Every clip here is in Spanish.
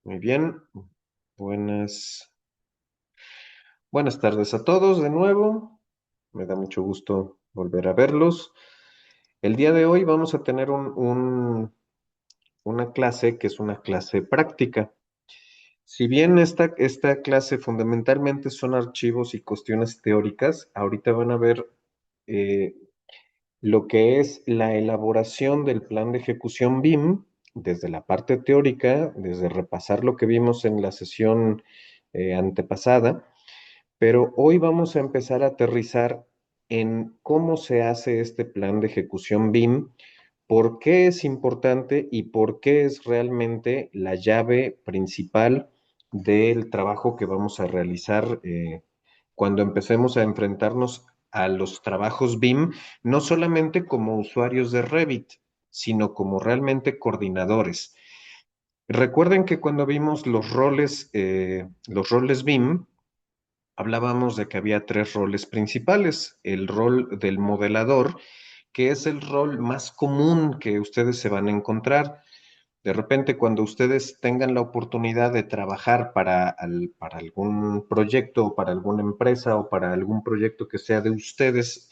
Muy bien. Buenas, buenas tardes a todos de nuevo. Me da mucho gusto volver a verlos. El día de hoy vamos a tener una clase que es una clase práctica. Si bien esta clase fundamentalmente son archivos y cuestiones teóricas, ahorita van a ver eh, lo que es la elaboración del plan de ejecución BIM desde la parte teórica, desde repasar lo que vimos en la sesión antepasada. Pero hoy vamos a empezar a aterrizar en cómo se hace este plan de ejecución BIM, por qué es importante y por qué es realmente la llave principal del trabajo que vamos a realizar cuando empecemos a enfrentarnos a los trabajos BIM, no solamente como usuarios de Revit, sino como realmente coordinadores. Recuerden que cuando vimos los roles BIM, hablábamos de que había tres roles principales. El rol del modelador, que es el rol más común que ustedes se van a encontrar. De repente, cuando ustedes tengan la oportunidad de trabajar para algún proyecto o para alguna empresa o para algún proyecto que sea de ustedes,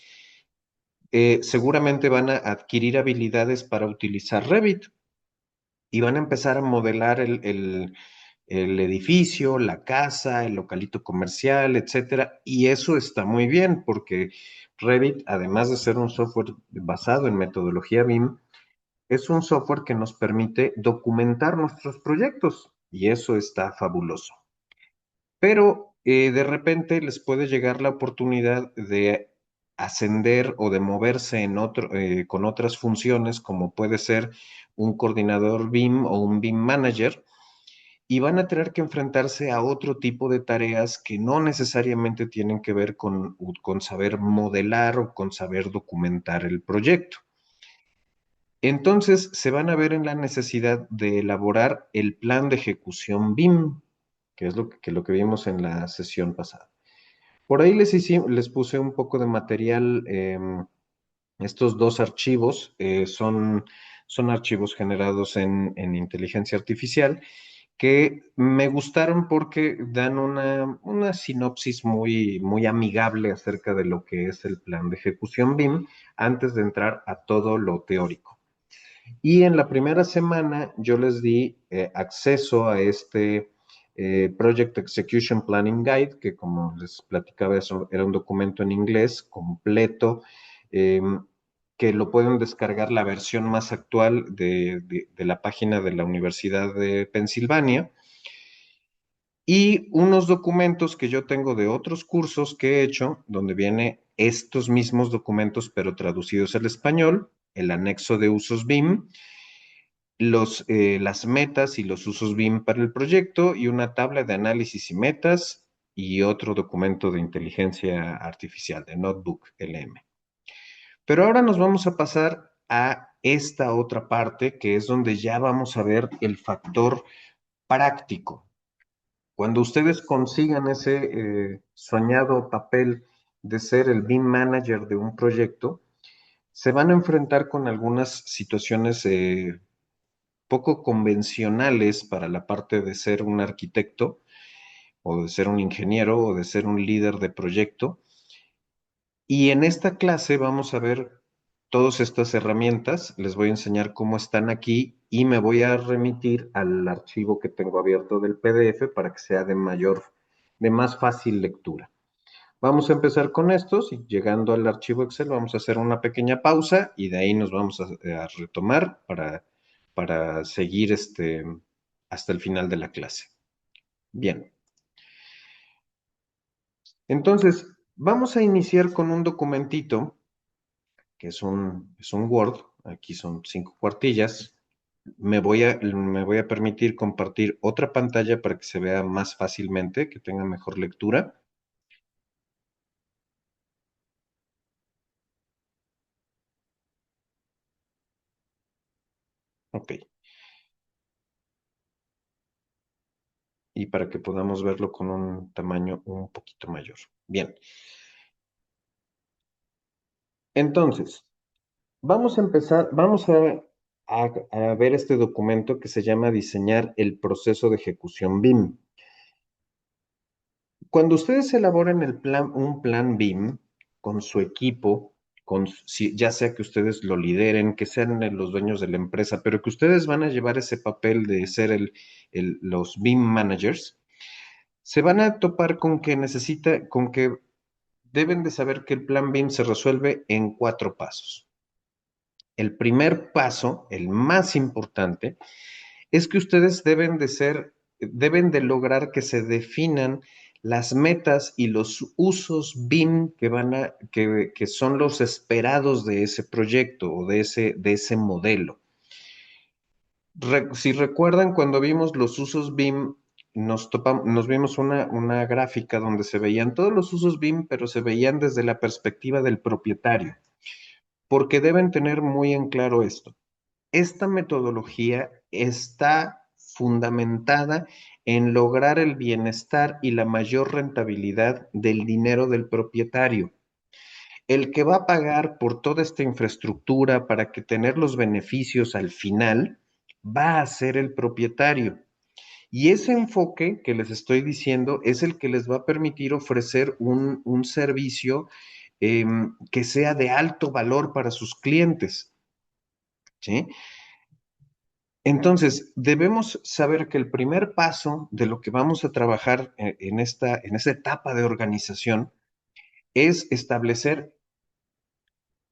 seguramente van a adquirir habilidades para utilizar Revit y van a empezar a modelar el edificio, la casa, el localito comercial, etcétera. Y eso está muy bien porque Revit, además de ser un software basado en metodología BIM, es un software que nos permite documentar nuestros proyectos y eso está fabuloso. Pero de repente les puede llegar la oportunidad de ascender o de moverse con otras funciones, como puede ser un coordinador BIM o un BIM manager, y van a tener que enfrentarse a otro tipo de tareas que no necesariamente tienen que ver con saber modelar o con saber documentar el proyecto. Entonces se van a ver en la necesidad de elaborar el plan de ejecución BIM, que es lo que vimos en la sesión pasada. Por ahí les puse un poco de material. Estos dos archivos son archivos generados en inteligencia artificial que me gustaron porque dan una sinopsis muy amigable acerca de lo que es el plan de ejecución BIM antes de entrar a todo lo teórico. Y en la primera semana yo les di acceso a este Project Execution Planning Guide, que como les platicaba, era un documento en inglés completo, eh, que lo pueden descargar la versión más actual de la página de la Universidad de Pensilvania. Y unos documentos que yo tengo de otros cursos que he hecho, donde viene estos mismos documentos, pero traducidos al español, el anexo de usos BIM, las metas y los usos BIM para el proyecto y una tabla de análisis y metas y otro documento de inteligencia artificial, de Notebook LM. Pero ahora nos vamos a pasar a esta otra parte, que es donde ya vamos a ver el factor práctico. Cuando ustedes consigan ese soñado papel de ser el BIM manager de un proyecto, se van a enfrentar con algunas situaciones poco convencionales para la parte de ser un arquitecto o de ser un ingeniero o de ser un líder de proyecto. Y en esta clase vamos a ver todas estas herramientas. Les voy a enseñar cómo están aquí y me voy a remitir al archivo que tengo abierto del PDF para que sea de más fácil lectura. Vamos a empezar con estos y llegando al archivo Excel vamos a hacer una pequeña pausa y de ahí nos vamos a retomar para seguir hasta el final de la clase. Bien, entonces vamos a iniciar con un documentito que es un Word, aquí son 5 cuartillas. Me voy a permitir compartir otra pantalla para que se vea más fácilmente, que tenga mejor lectura. Ok, y para que podamos verlo con un tamaño un poquito mayor. Bien, entonces, vamos a empezar, a ver este documento que se llama Diseñar el proceso de ejecución BIM. Cuando ustedes elaboren un plan BIM con su equipo, ya sea que ustedes lo lideren, que sean los dueños de la empresa, pero que ustedes van a llevar ese papel de ser los BIM managers, se van a topar con que deben de saber que el plan BIM se resuelve en 4 pasos. El primer paso, el más importante, es que ustedes deben de lograr que se definan las metas y los usos BIM que son los esperados de ese proyecto o de ese modelo. Si recuerdan, cuando vimos los usos BIM, nos vimos una gráfica donde se veían todos los usos BIM, pero se veían desde la perspectiva del propietario, porque deben tener muy en claro esto. Esta metodología está fundamentada en lograr el bienestar y la mayor rentabilidad del dinero del propietario. El que va a pagar por toda esta infraestructura para que tener los beneficios al final va a ser el propietario. Y ese enfoque que les estoy diciendo es el que les va a permitir ofrecer un servicio que sea de alto valor para sus clientes. ¿Sí? Entonces, debemos saber que el primer paso de lo que vamos a trabajar en esta etapa de organización es establecer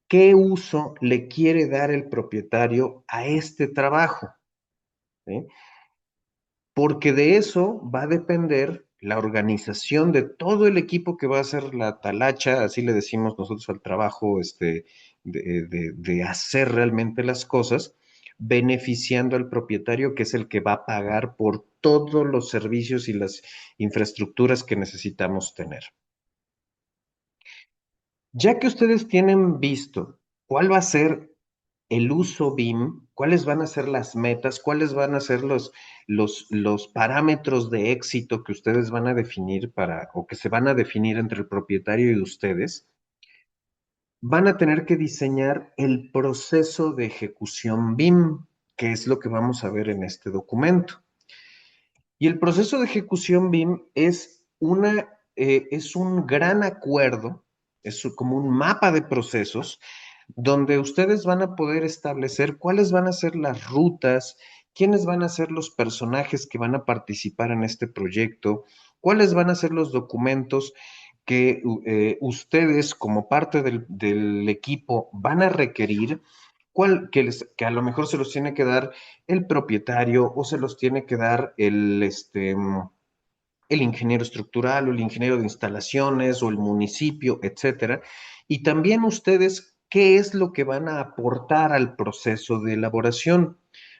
qué uso le quiere dar el propietario a este trabajo, ¿sí? Porque de eso va a depender la organización de todo el equipo que va a hacer la talacha, así le decimos nosotros al trabajo de hacer realmente las cosas, beneficiando al propietario, que es el que va a pagar por todos los servicios y las infraestructuras que necesitamos tener. Ya que ustedes tienen visto cuál va a ser el uso BIM, cuáles van a ser las metas, cuáles van a ser los parámetros de éxito que ustedes van a definir o que se van a definir entre el propietario y ustedes, van a tener que diseñar el proceso de ejecución BIM, que es lo que vamos a ver en este documento. Y el proceso de ejecución BIM es un gran acuerdo, es como un mapa de procesos donde ustedes van a poder establecer cuáles van a ser las rutas, quiénes van a ser los personajes que van a participar en este proyecto, cuáles van a ser los documentos que ustedes como parte del equipo van a requerir, que a lo mejor se los tiene que dar el propietario o se los tiene que dar el ingeniero estructural o el ingeniero de instalaciones o el municipio, etcétera. Y también ustedes, ¿qué es lo que van a aportar al proceso de elaboración?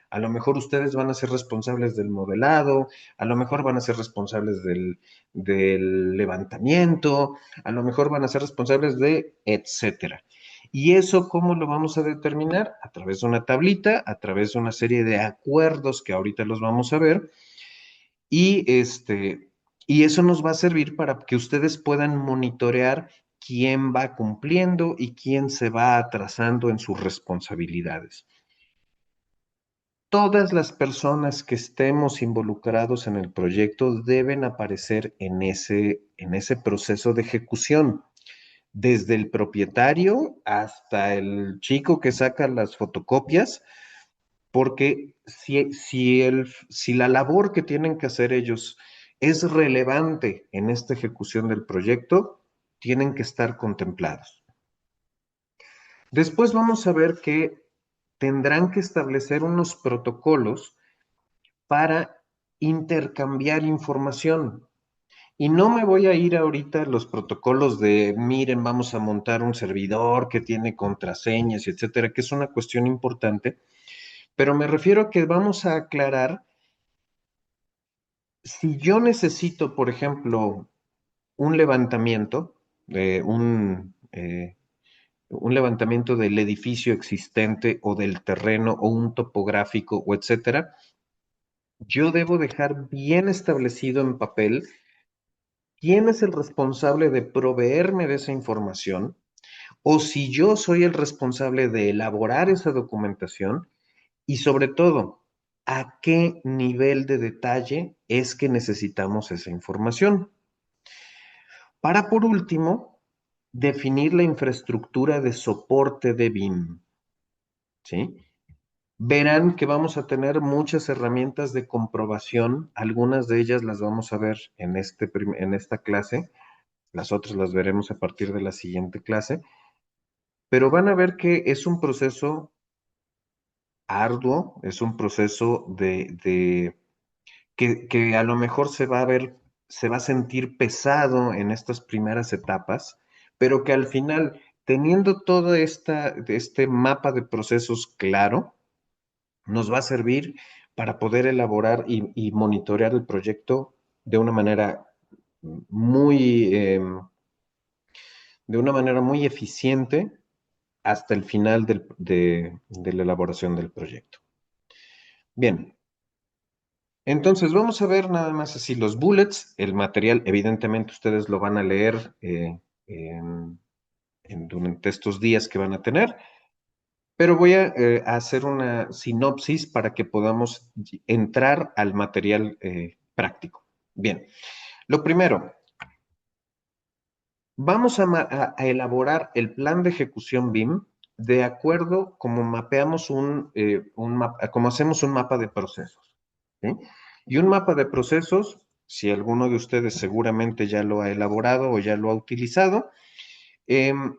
A lo mejor ustedes van a ser responsables del modelado, a lo mejor van a ser responsables del levantamiento, a lo mejor van a ser responsables de etcétera. ¿Y eso cómo lo vamos a determinar? A través de una tablita, a través de una serie de acuerdos que ahorita los vamos a ver, y, y eso nos va a servir para que ustedes puedan monitorear quién va cumpliendo y quién se va atrasando en sus responsabilidades. Todas las personas que estemos involucrados en el proyecto deben aparecer en ese proceso de ejecución, desde el propietario hasta el chico que saca las fotocopias, porque si la labor que tienen que hacer ellos es relevante en esta ejecución del proyecto, tienen que estar contemplados. Después vamos a ver que tendrán que establecer unos protocolos para intercambiar información. Y no me voy a ir ahorita a los protocolos de, miren, vamos a montar un servidor que tiene contraseñas y etcétera, que es una cuestión importante, pero me refiero a que vamos a aclarar si yo necesito, por ejemplo, un levantamiento, un levantamiento del edificio existente o del terreno o un topográfico o etcétera, yo debo dejar bien establecido en papel quién es el responsable de proveerme de esa información o si yo soy el responsable de elaborar esa documentación, y sobre todo, ¿a qué nivel de detalle es que necesitamos esa información? Para, por último, definir la infraestructura de soporte de BIM, ¿sí? Verán que vamos a tener muchas herramientas de comprobación, algunas de ellas las vamos a ver en esta clase, las otras las veremos a partir de la siguiente clase, pero van a ver que es un proceso arduo, es un proceso que a lo mejor se va a ver, se va a sentir pesado en estas primeras etapas, pero que al final, teniendo todo este mapa de procesos claro, nos va a servir para poder elaborar y monitorear el proyecto de una manera muy, de una manera muy eficiente hasta el final de la elaboración del proyecto. Bien, entonces vamos a ver nada más así los bullets. El material, evidentemente, ustedes lo van a leer durante estos días que van a tener, pero voy a hacer una sinopsis para que podamos entrar al material práctico. Bien, lo primero, vamos a elaborar el plan de ejecución BIM de acuerdo como mapeamos como hacemos un mapa de procesos. ¿Sí? Y un mapa de procesos, si alguno de ustedes seguramente ya lo ha elaborado o ya lo ha utilizado, em,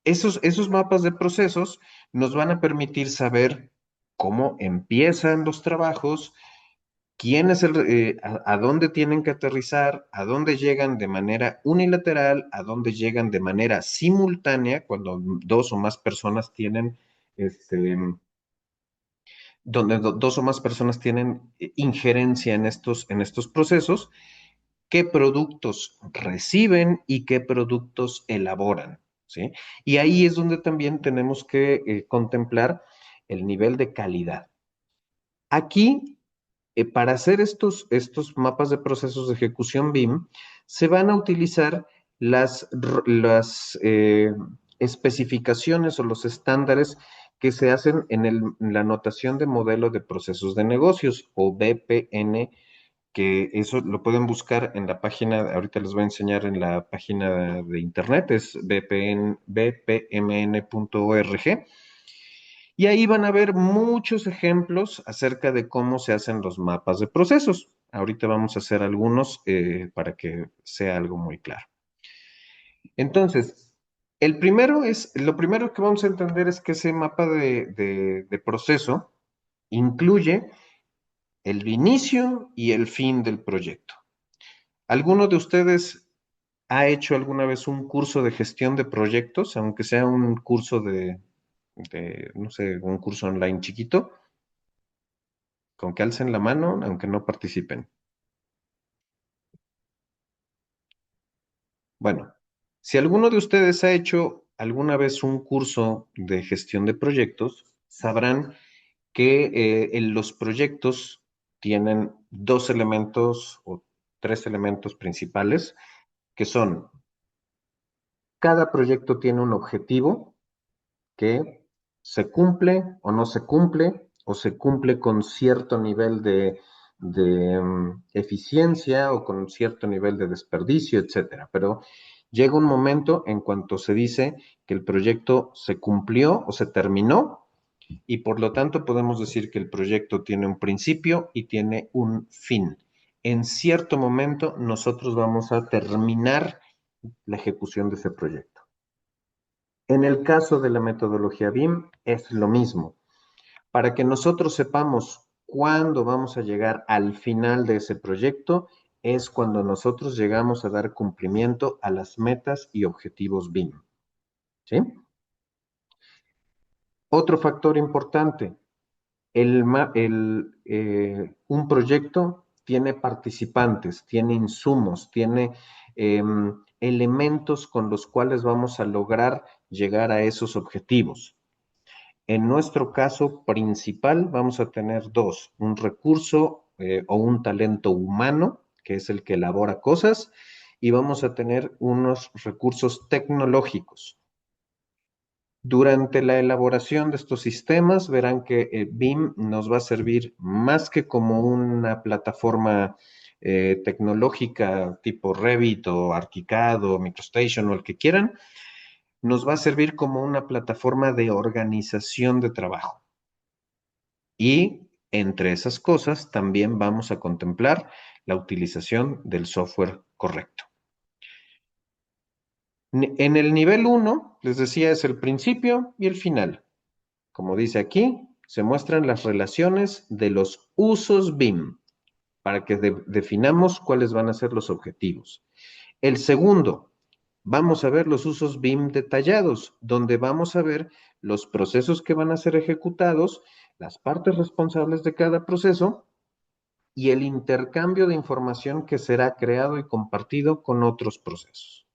esos mapas de procesos nos van a permitir saber cómo empiezan los trabajos, a dónde tienen que aterrizar, a dónde llegan de manera unilateral, a dónde llegan de manera simultánea, cuando dos o más personas tienen, este, donde dos o más personas tienen injerencia en estos procesos, qué productos reciben y qué productos elaboran, ¿sí? Y ahí es donde también tenemos que contemplar el nivel de calidad. Aquí para hacer estos mapas de procesos de ejecución BIM, se van a utilizar las especificaciones o los estándares que se hacen en la notación de modelo de procesos de negocios o BPN, que eso lo pueden buscar en la página, ahorita les voy a enseñar en la página de internet, es bpmn.org. Y ahí van a ver muchos ejemplos acerca de cómo se hacen los mapas de procesos. Ahorita vamos a hacer algunos para que sea algo muy claro. Entonces, lo primero que vamos a entender es que ese mapa de proceso incluye el inicio y el fin del proyecto. ¿Alguno de ustedes ha hecho alguna vez un curso de gestión de proyectos, aunque sea un curso no sé, un curso online chiquito? Con que alcen la mano, aunque no participen. Bueno, si alguno de ustedes ha hecho alguna vez un curso de gestión de proyectos, sabrán que en los proyectos tienen dos elementos o tres elementos principales, que son, cada proyecto tiene un objetivo que se cumple o no se cumple, o se cumple con cierto nivel de eficiencia o con cierto nivel de desperdicio, etcétera. Pero llega un momento en cuanto se dice que el proyecto se cumplió o se terminó y por lo tanto podemos decir que el proyecto tiene un principio y tiene un fin. En cierto momento nosotros vamos a terminar la ejecución de ese proyecto. En el caso de la metodología BIM es lo mismo. Para que nosotros sepamos cuándo vamos a llegar al final de ese proyecto, es cuando nosotros llegamos a dar cumplimiento a las metas y objetivos BIM. ¿Sí? Otro factor importante, un proyecto tiene participantes, tiene insumos, tiene elementos con los cuales vamos a lograr llegar a esos objetivos. En nuestro caso principal vamos a tener dos, un recurso o un talento humano, que es el que elabora cosas, y vamos a tener unos recursos tecnológicos. Durante la elaboración de estos sistemas, verán que BIM nos va a servir más que como una plataforma tecnológica tipo Revit o ArchiCAD o MicroStation o el que quieran, nos va a servir como una plataforma de organización de trabajo. Y entre esas cosas también vamos a contemplar la utilización del software correcto. En el nivel 1, les decía, es el principio y el final. Como dice aquí, se muestran las relaciones de los usos BIM para que definamos cuáles van a ser los objetivos. El segundo, vamos a ver los usos BIM detallados, donde vamos a ver los procesos que van a ser ejecutados, las partes responsables de cada proceso y el intercambio de información que será creado y compartido con otros procesos.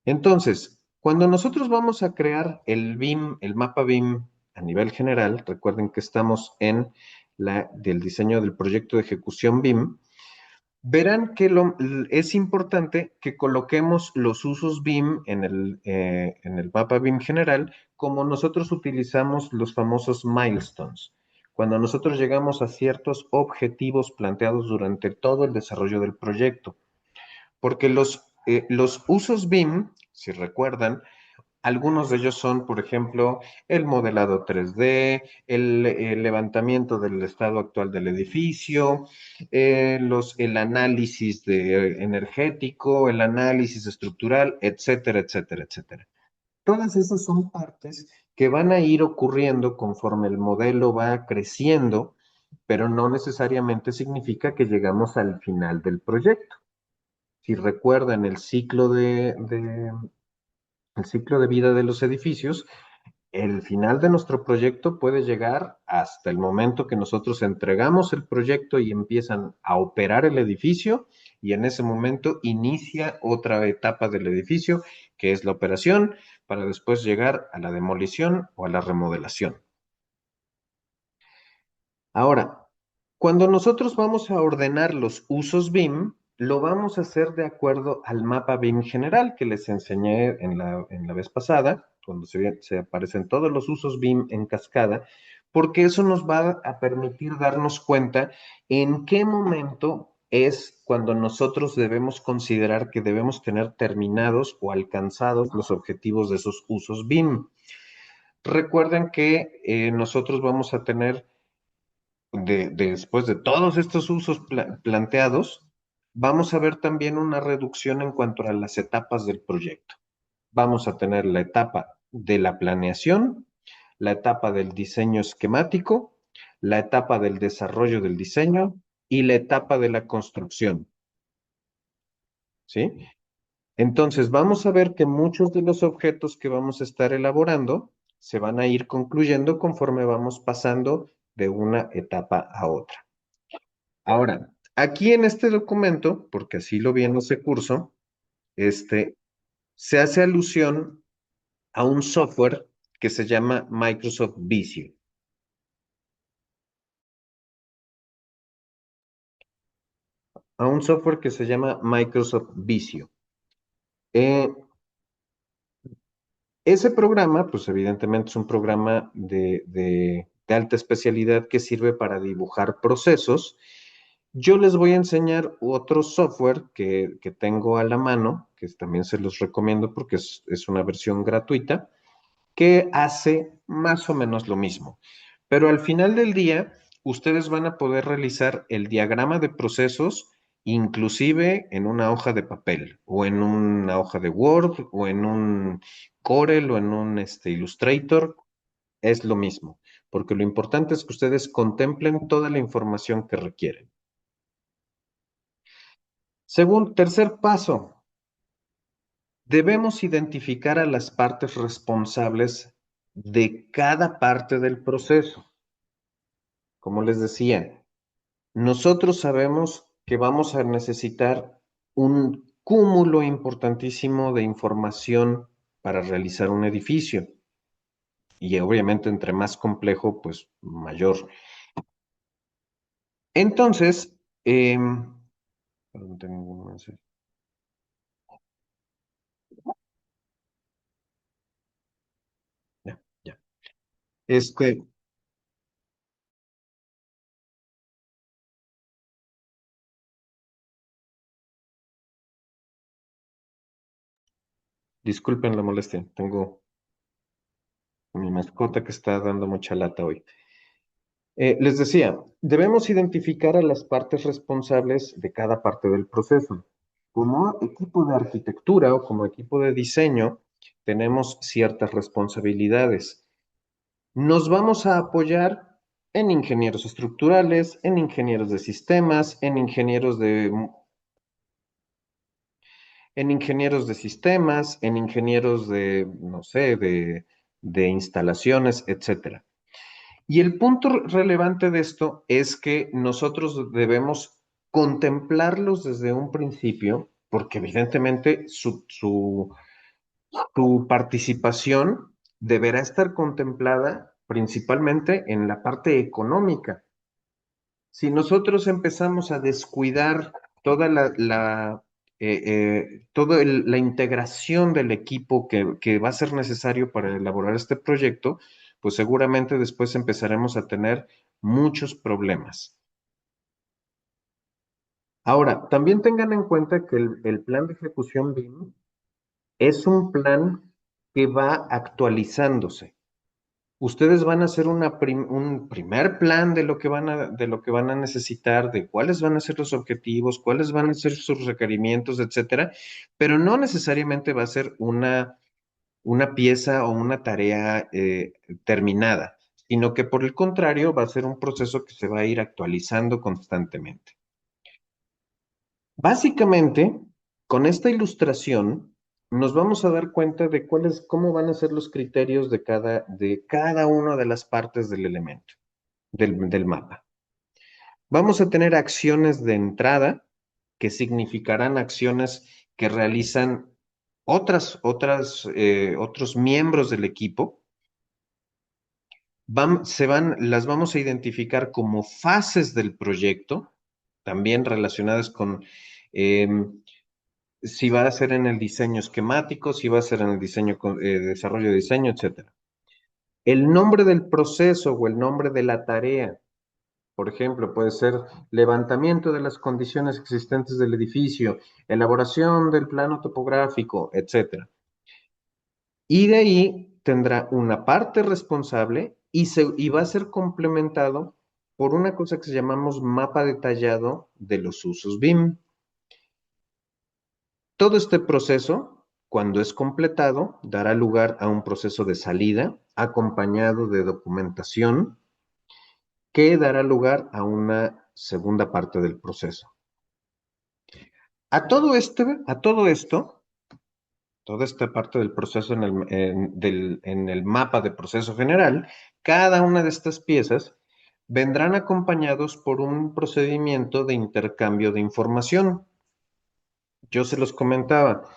Entonces, cuando nosotros vamos a crear el BIM, el mapa BIM a nivel general, recuerden que estamos en del diseño del proyecto de ejecución BIM, verán que es importante que coloquemos los usos BIM en el mapa BIM general, como nosotros utilizamos los famosos milestones. Cuando nosotros llegamos a ciertos objetivos planteados durante todo el desarrollo del proyecto, porque los usos BIM, si recuerdan, algunos de ellos son, por ejemplo, el modelado 3D, el levantamiento del estado actual del edificio, el análisis energético, el análisis estructural, etcétera, etcétera, etcétera. Todas esas son partes que van a ir ocurriendo conforme el modelo va creciendo, pero no necesariamente significa que llegamos al final del proyecto. Si recuerdan el ciclo de vida de los edificios, el final de nuestro proyecto puede llegar hasta el momento que nosotros entregamos el proyecto y empiezan a operar el edificio y en ese momento inicia otra etapa del edificio que es la operación para después llegar a la demolición o a la remodelación. Ahora, cuando nosotros vamos a ordenar los usos BIM, lo vamos a hacer de acuerdo al mapa BIM general que les enseñé en la vez pasada, cuando se aparecen todos los usos BIM en cascada, porque eso nos va a permitir darnos cuenta en qué momento es cuando nosotros debemos considerar que debemos tener terminados o alcanzados los objetivos de esos usos BIM. Recuerden que nosotros vamos a tener después de todos estos usos planteados, vamos a ver también una reducción en cuanto a las etapas del proyecto. Vamos a tener la etapa de la planeación, la etapa del diseño esquemático, la etapa del desarrollo del diseño y la etapa de la construcción. ¿Sí? Entonces, vamos a ver que muchos de los objetos que vamos a estar elaborando se van a ir concluyendo conforme vamos pasando de una etapa a otra. Ahora, aquí en este documento, porque así lo vi en ese curso, se hace alusión a un software que se llama Microsoft Visio. A un software que se llama Microsoft Visio. Eh, Ese programa, pues evidentemente es un programa de alta especialidad que sirve para dibujar procesos. Yo les voy a enseñar otro software que tengo a la mano, que también se los recomiendo porque es una versión gratuita, que hace más o menos lo mismo. Pero al final del día, ustedes van a poder realizar el diagrama de procesos inclusive en una hoja de papel o en una hoja de Word o en un Corel o en un Illustrator, es lo mismo, porque lo importante es que ustedes contemplen toda la información que requieren. Tercer paso, debemos identificar a las partes responsables de cada parte del proceso. Como les decía, nosotros sabemos que vamos a necesitar un cúmulo importantísimo de información para realizar un edificio. Y obviamente entre más complejo, pues mayor. Entonces, perdón, tengo un mensaje. Este, disculpen la molestia, tengo mi mascota que está dando mucha lata hoy. Les decía, debemos identificar a las partes responsables de cada parte del proceso. Como equipo de arquitectura o como equipo de diseño, tenemos ciertas responsabilidades. Nos vamos a apoyar en ingenieros estructurales, en ingenieros de sistemas, en ingenieros de sistemas, en ingenieros de, no sé, de instalaciones, etcétera. Y el punto relevante de esto es que nosotros debemos contemplarlos desde un principio, porque evidentemente su participación deberá estar contemplada principalmente en la parte económica. Si nosotros empezamos a descuidar toda la integración del equipo que va a ser necesario para elaborar este proyecto, pues seguramente después empezaremos a tener muchos problemas. Ahora, también tengan en cuenta que el plan de ejecución BIM es un plan que va actualizándose. Ustedes van a hacer un primer plan de lo que van a necesitar, de cuáles van a ser los objetivos, cuáles van a ser sus requerimientos, etcétera, pero no necesariamente va a ser una pieza o una tarea terminada, sino que por el contrario va a ser un proceso que se va a ir actualizando constantemente. Básicamente, con esta ilustración, nos vamos a dar cuenta de cómo van a ser los criterios de cada una de las partes del elemento, del mapa. Vamos a tener acciones de entrada, que significarán acciones que realizan otros miembros del equipo. Las vamos a identificar como fases del proyecto, también relacionadas con em, si va a ser en el diseño esquemático, si va a ser en el desarrollo de diseño, etcétera. El nombre del proceso o el nombre de la tarea, por ejemplo, puede ser levantamiento de las condiciones existentes del edificio, elaboración del plano topográfico, etcétera. Y de ahí tendrá una parte responsable y va a ser complementado por una cosa que llamamos mapa detallado de los usos BIM. Todo este proceso, cuando es completado, dará lugar a un proceso de salida acompañado de documentación que dará lugar a una segunda parte del proceso. A todo esto, toda esta parte del proceso en el mapa de proceso general, cada una de estas piezas vendrán acompañados por un procedimiento de intercambio de información. Yo se los comentaba.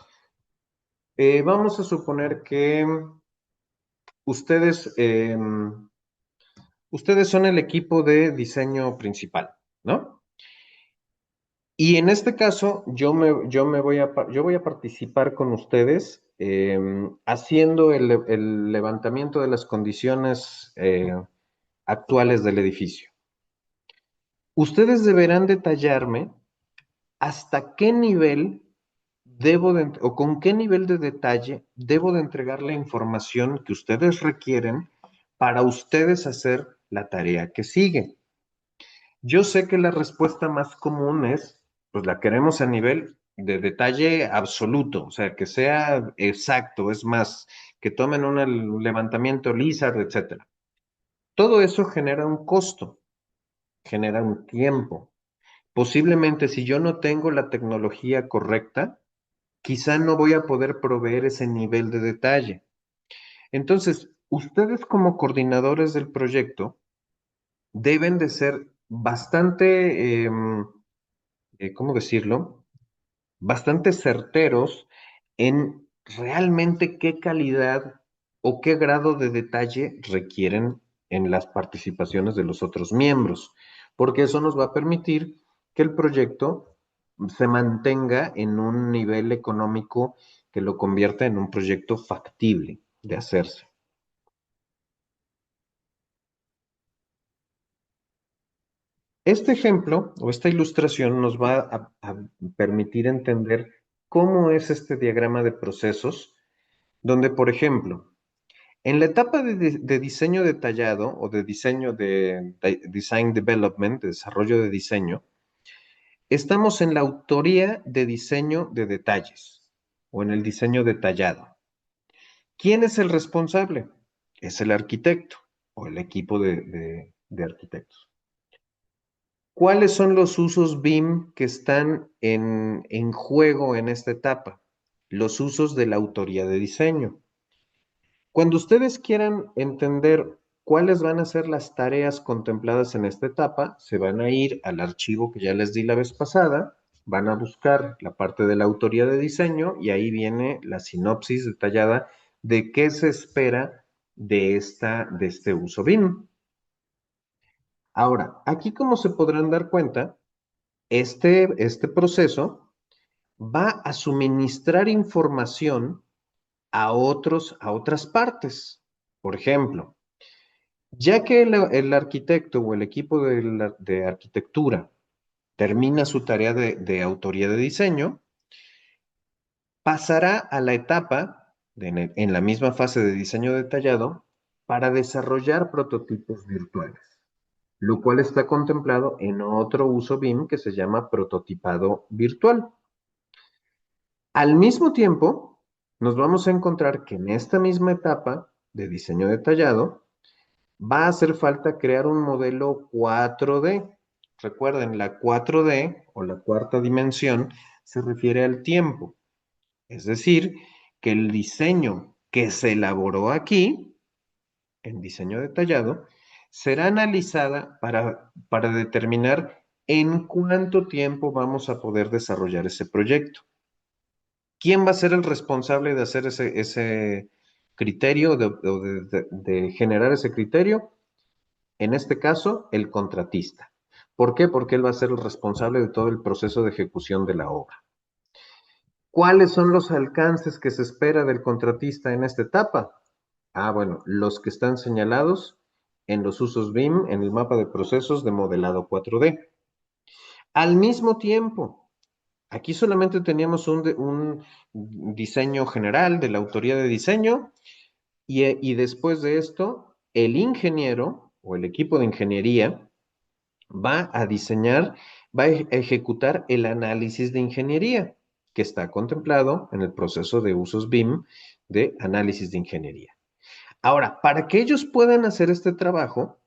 Vamos a suponer que Ustedes, ustedes son el equipo de diseño principal, ¿no? Y en este caso, yo voy a participar con ustedes haciendo el levantamiento de las condiciones actuales del edificio. Ustedes deberán detallarme hasta qué nivel o con qué nivel de detalle debo de entregar la información que ustedes requieren para ustedes hacer la tarea que sigue. Yo sé que la respuesta más común es, pues la queremos a nivel de detalle absoluto, o sea, que sea exacto, es más, que tomen un levantamiento Lizard, etcétera. Todo eso genera un costo, genera un tiempo. Posiblemente si yo no tengo la tecnología correcta, quizá no voy a poder proveer ese nivel de detalle. Entonces, ustedes como coordinadores del proyecto deben de ser bastante, ¿cómo decirlo? Bastante certeros en realmente qué calidad o qué grado de detalle requieren en las participaciones de los otros miembros, porque eso nos va a permitir que el proyecto se mantenga en un nivel económico que lo convierta en un proyecto factible de hacerse. Este ejemplo o esta ilustración nos va a permitir entender cómo es este diagrama de procesos, donde, por ejemplo, en la etapa de diseño detallado o de diseño de design development, de desarrollo de diseño, estamos en la autoría de diseño de detalles o en el diseño detallado. ¿Quién es el responsable? Es el arquitecto o el equipo de arquitectos. ¿Cuáles son los usos BIM que están en juego en esta etapa? Los usos de la autoría de diseño. Cuando ustedes quieran entender cuáles van a ser las tareas contempladas en esta etapa, se van a ir al archivo que ya les di la vez pasada, van a buscar la parte de la autoría de diseño y ahí viene la sinopsis detallada de qué se espera de este uso BIM. Ahora, aquí como se podrán dar cuenta, este proceso va a suministrar información a otras partes. Por ejemplo, ya que el arquitecto o el equipo de arquitectura termina su tarea de autoría de diseño, pasará a la etapa en la misma fase de diseño detallado para desarrollar prototipos virtuales, lo cual está contemplado en otro uso BIM que se llama prototipado virtual. Al mismo tiempo, nos vamos a encontrar que en esta misma etapa de diseño detallado va a hacer falta crear un modelo 4D. Recuerden, la 4D o la cuarta dimensión se refiere al tiempo, es decir, que el diseño que se elaboró aquí, en diseño detallado, será analizada para determinar en cuánto tiempo vamos a poder desarrollar ese proyecto. ¿Quién va a ser el responsable de hacer ese criterio, de generar ese criterio? En este caso, el contratista. ¿Por qué? Porque él va a ser el responsable de todo el proceso de ejecución de la obra. ¿Cuáles son los alcances que se espera del contratista en esta etapa? Ah, bueno, los que están señalados en los usos BIM, en el mapa de procesos de modelado 4D. Al mismo tiempo, aquí solamente teníamos un diseño general de la autoría de diseño y después de esto, el ingeniero o el equipo de ingeniería va a diseñar, va a ejecutar el análisis de ingeniería que está contemplado en el proceso de usos BIM de análisis de ingeniería. Ahora, para que ellos puedan hacer este trabajo,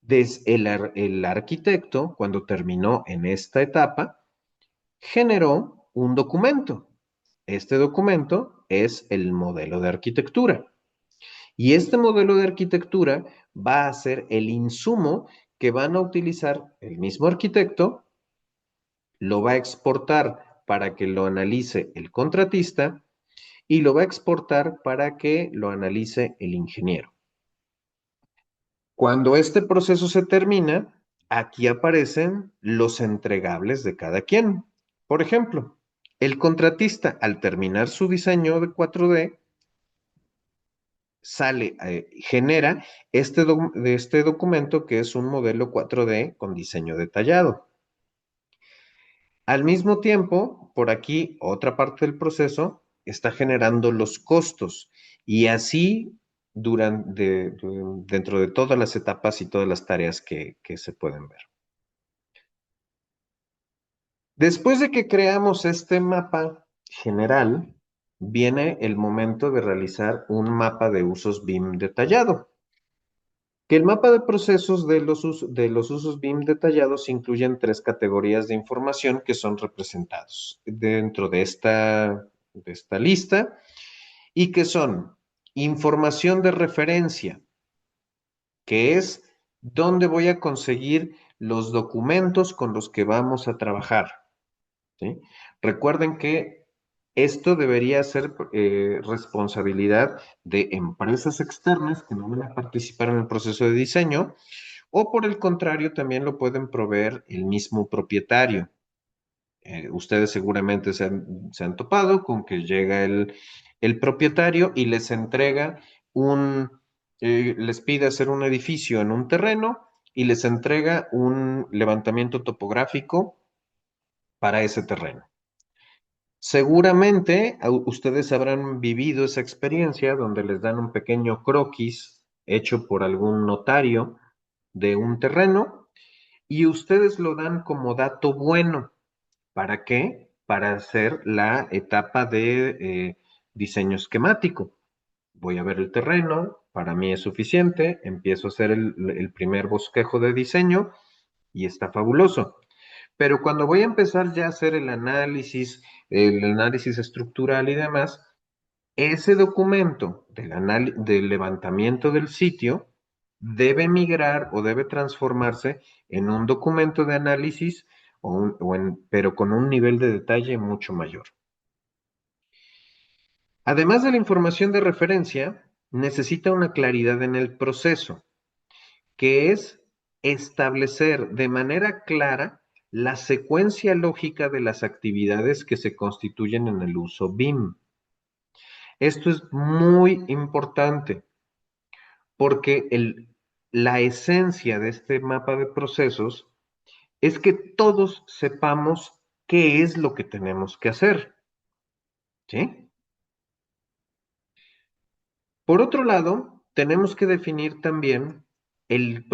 el arquitecto, cuando terminó en esta etapa, generó un documento. Este documento es el modelo de arquitectura. Y este modelo de arquitectura va a ser el insumo que van a utilizar el mismo arquitecto, lo va a exportar para que lo analice el contratista y lo va a exportar para que lo analice el ingeniero. Cuando este proceso se termina, aquí aparecen los entregables de cada quien. Por ejemplo, el contratista, al terminar su diseño de 4D, genera este documento que es un modelo 4D con diseño detallado. Al mismo tiempo, por aquí, otra parte del proceso está generando los costos y así dentro de todas las etapas y todas las tareas que se pueden ver. Después de que creamos este mapa general, viene el momento de realizar un mapa de usos BIM detallado. Que el mapa de procesos de los usos BIM detallados incluyen tres categorías de información que son representados dentro de esta lista y que son información de referencia, que es dónde voy a conseguir los documentos con los que vamos a trabajar. ¿Sí? Recuerden que esto debería ser responsabilidad de empresas externas que no van a participar en el proceso de diseño o por el contrario también lo pueden proveer el mismo propietario. Ustedes seguramente se han topado con que llega el propietario y les entrega les pide hacer un edificio en un terreno y les entrega un levantamiento topográfico para ese terreno. Seguramente ustedes habrán vivido esa experiencia donde les dan un pequeño croquis hecho por algún notario de un terreno y ustedes lo dan como dato bueno. ¿Para qué? Para hacer la etapa de diseño esquemático. Voy a ver el terreno, para mí es suficiente, empiezo a hacer el primer bosquejo de diseño y está fabuloso. Pero cuando voy a empezar ya a hacer el análisis estructural y demás, ese documento del levantamiento del sitio debe migrar o debe transformarse en un documento de análisis pero con un nivel de detalle mucho mayor. Además de la información de referencia, necesita una claridad en el proceso, que es establecer de manera clara la secuencia lógica de las actividades que se constituyen en el uso BIM. Esto es muy importante porque la esencia de este mapa de procesos es que todos sepamos qué es lo que tenemos que hacer, ¿sí? Por otro lado, tenemos que definir también el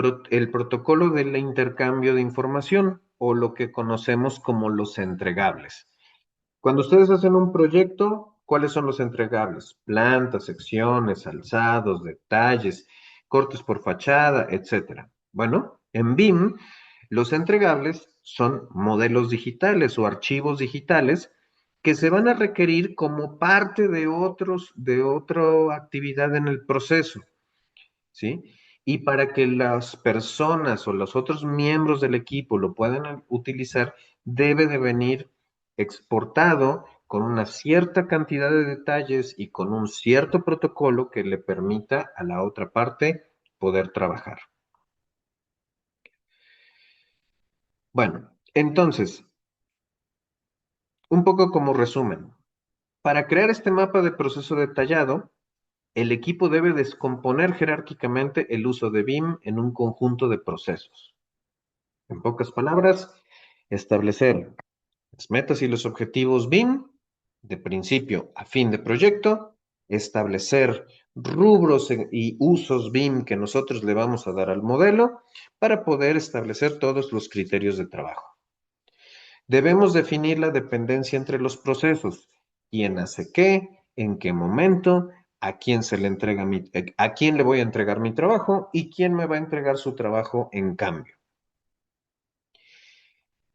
protocolo del intercambio de información o lo que conocemos como los entregables. Cuando ustedes hacen un proyecto, ¿cuáles son los entregables? Plantas, secciones, alzados, detalles, cortes por fachada, etcétera. Bueno, en BIM, los entregables son modelos digitales o archivos digitales que se van a requerir como parte de otra actividad en el proceso, ¿sí? Y para que las personas o los otros miembros del equipo lo puedan utilizar, debe de venir exportado con una cierta cantidad de detalles y con un cierto protocolo que le permita a la otra parte poder trabajar. Bueno, entonces, un poco como resumen. Para crear este mapa de proceso detallado, el equipo debe descomponer jerárquicamente el uso de BIM en un conjunto de procesos. En pocas palabras, establecer las metas y los objetivos BIM de principio a fin de proyecto, establecer rubros y usos BIM que nosotros le vamos a dar al modelo para poder establecer todos los criterios de trabajo. Debemos definir la dependencia entre los procesos, quién hace qué, en qué momento, a quién se le entrega a quién le voy a entregar mi trabajo y quién me va a entregar su trabajo en cambio.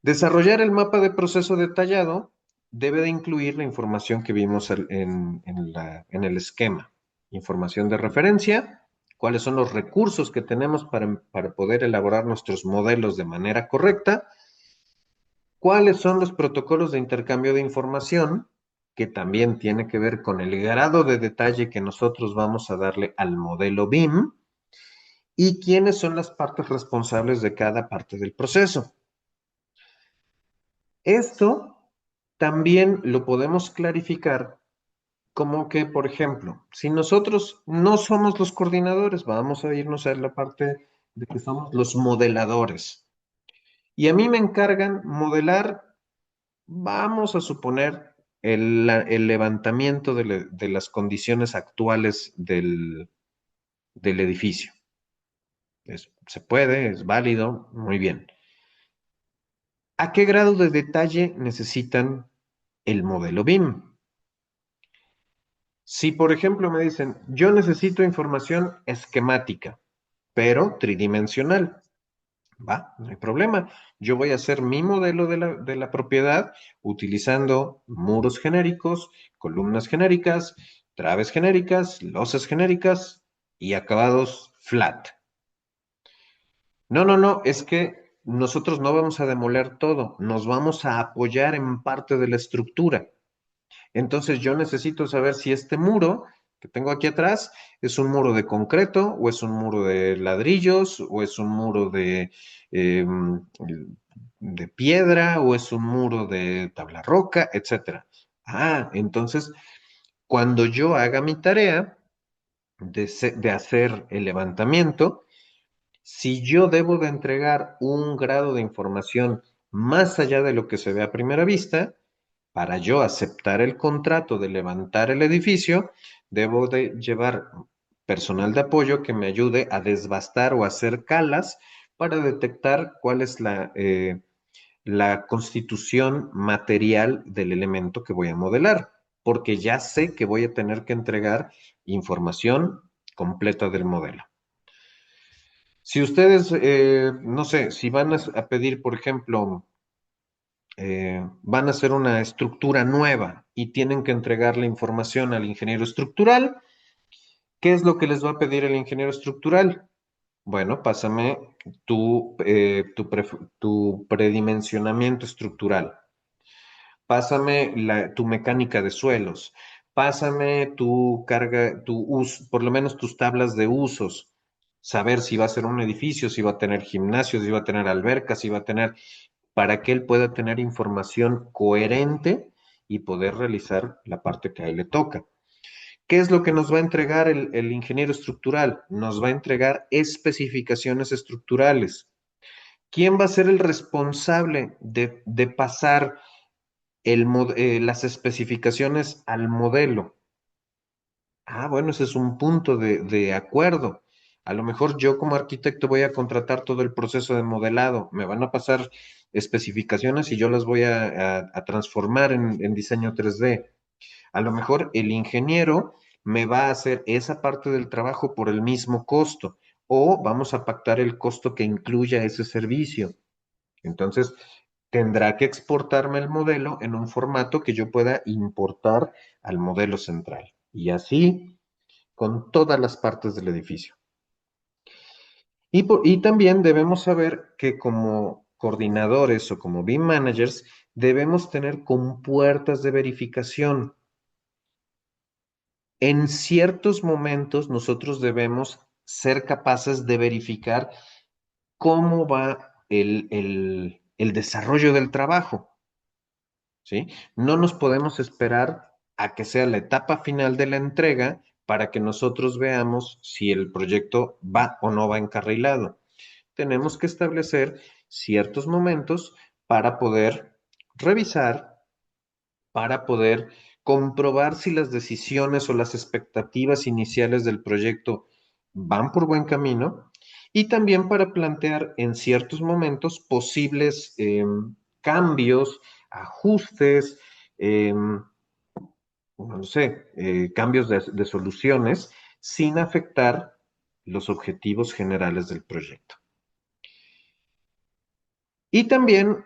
Desarrollar el mapa de proceso detallado debe de incluir la información que vimos en el esquema. Información de referencia, cuáles son los recursos que tenemos para poder elaborar nuestros modelos de manera correcta, cuáles son los protocolos de intercambio de información, que también tiene que ver con el grado de detalle que nosotros vamos a darle al modelo BIM, y quiénes son las partes responsables de cada parte del proceso. Esto también lo podemos clarificar como que, por ejemplo, si nosotros no somos los coordinadores, vamos a irnos a la parte de que somos los modeladores. Y a mí me encargan modelar, vamos a suponer, el levantamiento de las condiciones actuales del edificio. Se puede, es válido, muy bien. ¿A qué grado de detalle necesitan el modelo BIM? Si, por ejemplo, me dicen, yo necesito información esquemática, pero tridimensional, va, no hay problema. Yo voy a hacer mi modelo de la propiedad utilizando muros genéricos, columnas genéricas, traves genéricas, losas genéricas y acabados flat. No, no, no, es que nosotros no vamos a demoler todo, nos vamos a apoyar en parte de la estructura. Entonces yo necesito saber si este muro que tengo aquí atrás es un muro de concreto o es un muro de ladrillos o es un muro eh, de piedra o es un muro de tabla roca, etcétera. Ah, entonces cuando yo haga mi tarea de hacer el levantamiento, Si yo debo de entregar un grado de información más allá de lo que se ve a primera vista, para yo aceptar el contrato de levantar el edificio, debo de llevar personal de apoyo que me ayude a desbastar o hacer calas para detectar cuál es la constitución material del elemento que voy a modelar, porque ya sé que voy a tener que entregar información completa del modelo. Si ustedes, no sé, si van a pedir, por ejemplo, van a hacer una estructura nueva y tienen que entregar la información al ingeniero estructural, ¿qué es lo que les va a pedir el ingeniero estructural? Bueno, pásame tu predimensionamiento estructural, pásame tu mecánica de suelos, pásame tu carga, por lo menos tus tablas de usos, saber si va a ser un edificio, si va a tener gimnasios, si va a tener albercas, si va a tener, para que él pueda tener información coherente y poder realizar la parte que a él le toca. ¿Qué es lo que nos va a entregar el ingeniero estructural? Nos va a entregar especificaciones estructurales. ¿Quién va a ser el responsable de pasar las especificaciones al modelo? Ah, bueno, ese es un punto de acuerdo. A lo mejor yo como arquitecto voy a contratar todo el proceso de modelado. Me van a pasar especificaciones y yo las voy a transformar en diseño 3D. A lo mejor el ingeniero me va a hacer esa parte del trabajo por el mismo costo o vamos a pactar el costo que incluya ese servicio. Entonces, tendrá que exportarme el modelo en un formato que yo pueda importar al modelo central. Y así con todas las partes del edificio. Y también debemos saber que como coordinadores o como BIM managers debemos tener compuertas de verificación. En ciertos momentos nosotros debemos ser capaces de verificar cómo va el desarrollo del trabajo, ¿sí? No nos podemos esperar a que sea la etapa final de la entrega para que nosotros veamos si el proyecto va o no va encarrilado. Tenemos que establecer ciertos momentos para poder revisar, para poder comprobar si las decisiones o las expectativas iniciales del proyecto van por buen camino y también para plantear en ciertos momentos posibles cambios, ajustes, no sé, cambios de soluciones sin afectar los objetivos generales del proyecto. Y también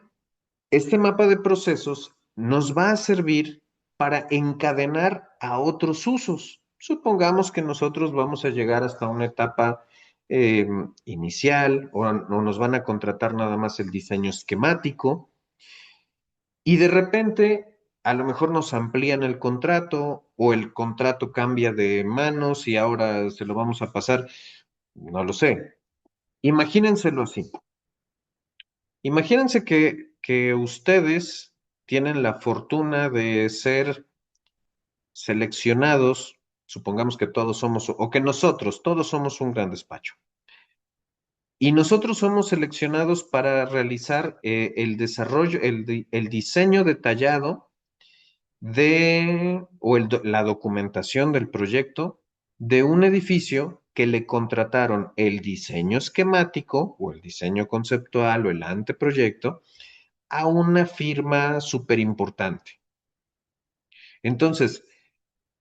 este mapa de procesos nos va a servir para encadenar a otros usos. Supongamos que nosotros vamos a llegar hasta una etapa eh, inicial o nos van a contratar nada más el diseño esquemático y de repente a lo mejor nos amplían el contrato o el contrato cambia de manos y ahora se lo vamos a pasar, no lo sé. Imagínenselo así. Imagínense que ustedes tienen la fortuna de ser seleccionados, supongamos que todos somos, o que nosotros, todos somos un gran despacho. Y nosotros somos seleccionados para realizar el desarrollo, el diseño detallado la documentación del proyecto de un edificio que le contrataron el diseño esquemático o el diseño conceptual o el anteproyecto a una firma súper importante. Entonces,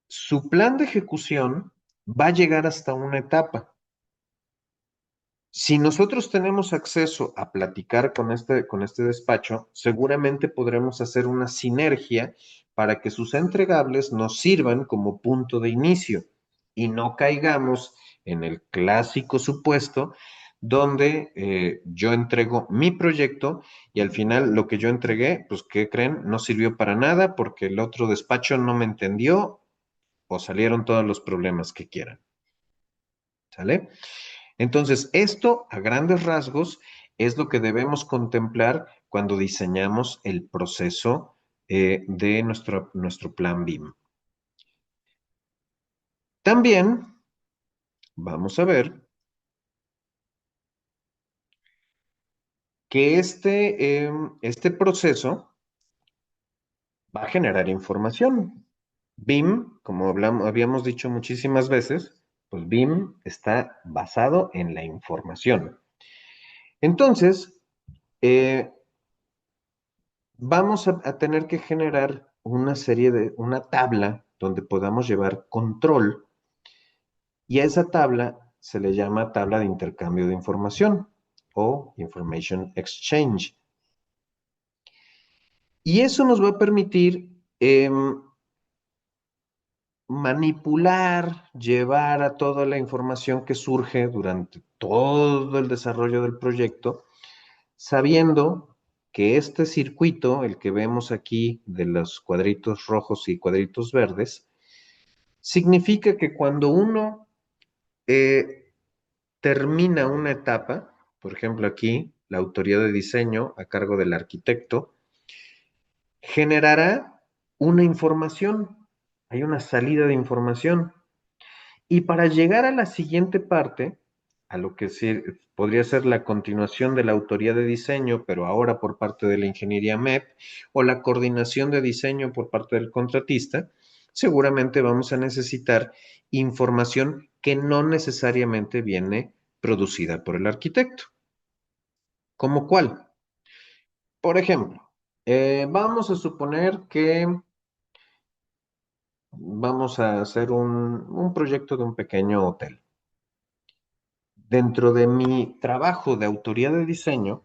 su plan de ejecución va a llegar hasta una etapa. Si nosotros tenemos acceso a platicar con este despacho, seguramente podremos hacer una sinergia para que sus entregables nos sirvan como punto de inicio y no caigamos en el clásico supuesto donde yo entrego mi proyecto y al final lo que yo entregué, pues, ¿qué creen? No sirvió para nada porque el otro despacho no me entendió o salieron todos los problemas que quieran. ¿Sale? Entonces, esto a grandes rasgos es lo que debemos contemplar cuando diseñamos el proceso de nuestro plan BIM. También vamos a ver que este proceso va a generar información. BIM, como habíamos dicho muchísimas veces, pues BIM está basado en la información. Entonces, eh, vamos a tener que generar una tabla donde podamos llevar control y a esa tabla se le llama tabla de intercambio de información o Information Exchange. Y eso nos va a permitir manipular, llevar a toda la información que surge durante todo el desarrollo del proyecto, sabiendo que este circuito, el que vemos aquí de los cuadritos rojos y cuadritos verdes, significa que cuando uno eh, termina una etapa, por ejemplo aquí, la autoría de diseño a cargo del arquitecto, generará una información, hay una salida de información. Y para llegar a la siguiente parte, a lo que sí podría ser la continuación de la autoría de diseño, pero ahora por parte de la ingeniería MEP, o la coordinación de diseño por parte del contratista, seguramente vamos a necesitar información que no necesariamente viene producida por el arquitecto. ¿Cómo cuál? Por ejemplo, vamos a suponer que vamos a hacer un proyecto de un pequeño hotel. Dentro de mi trabajo de autoría de diseño,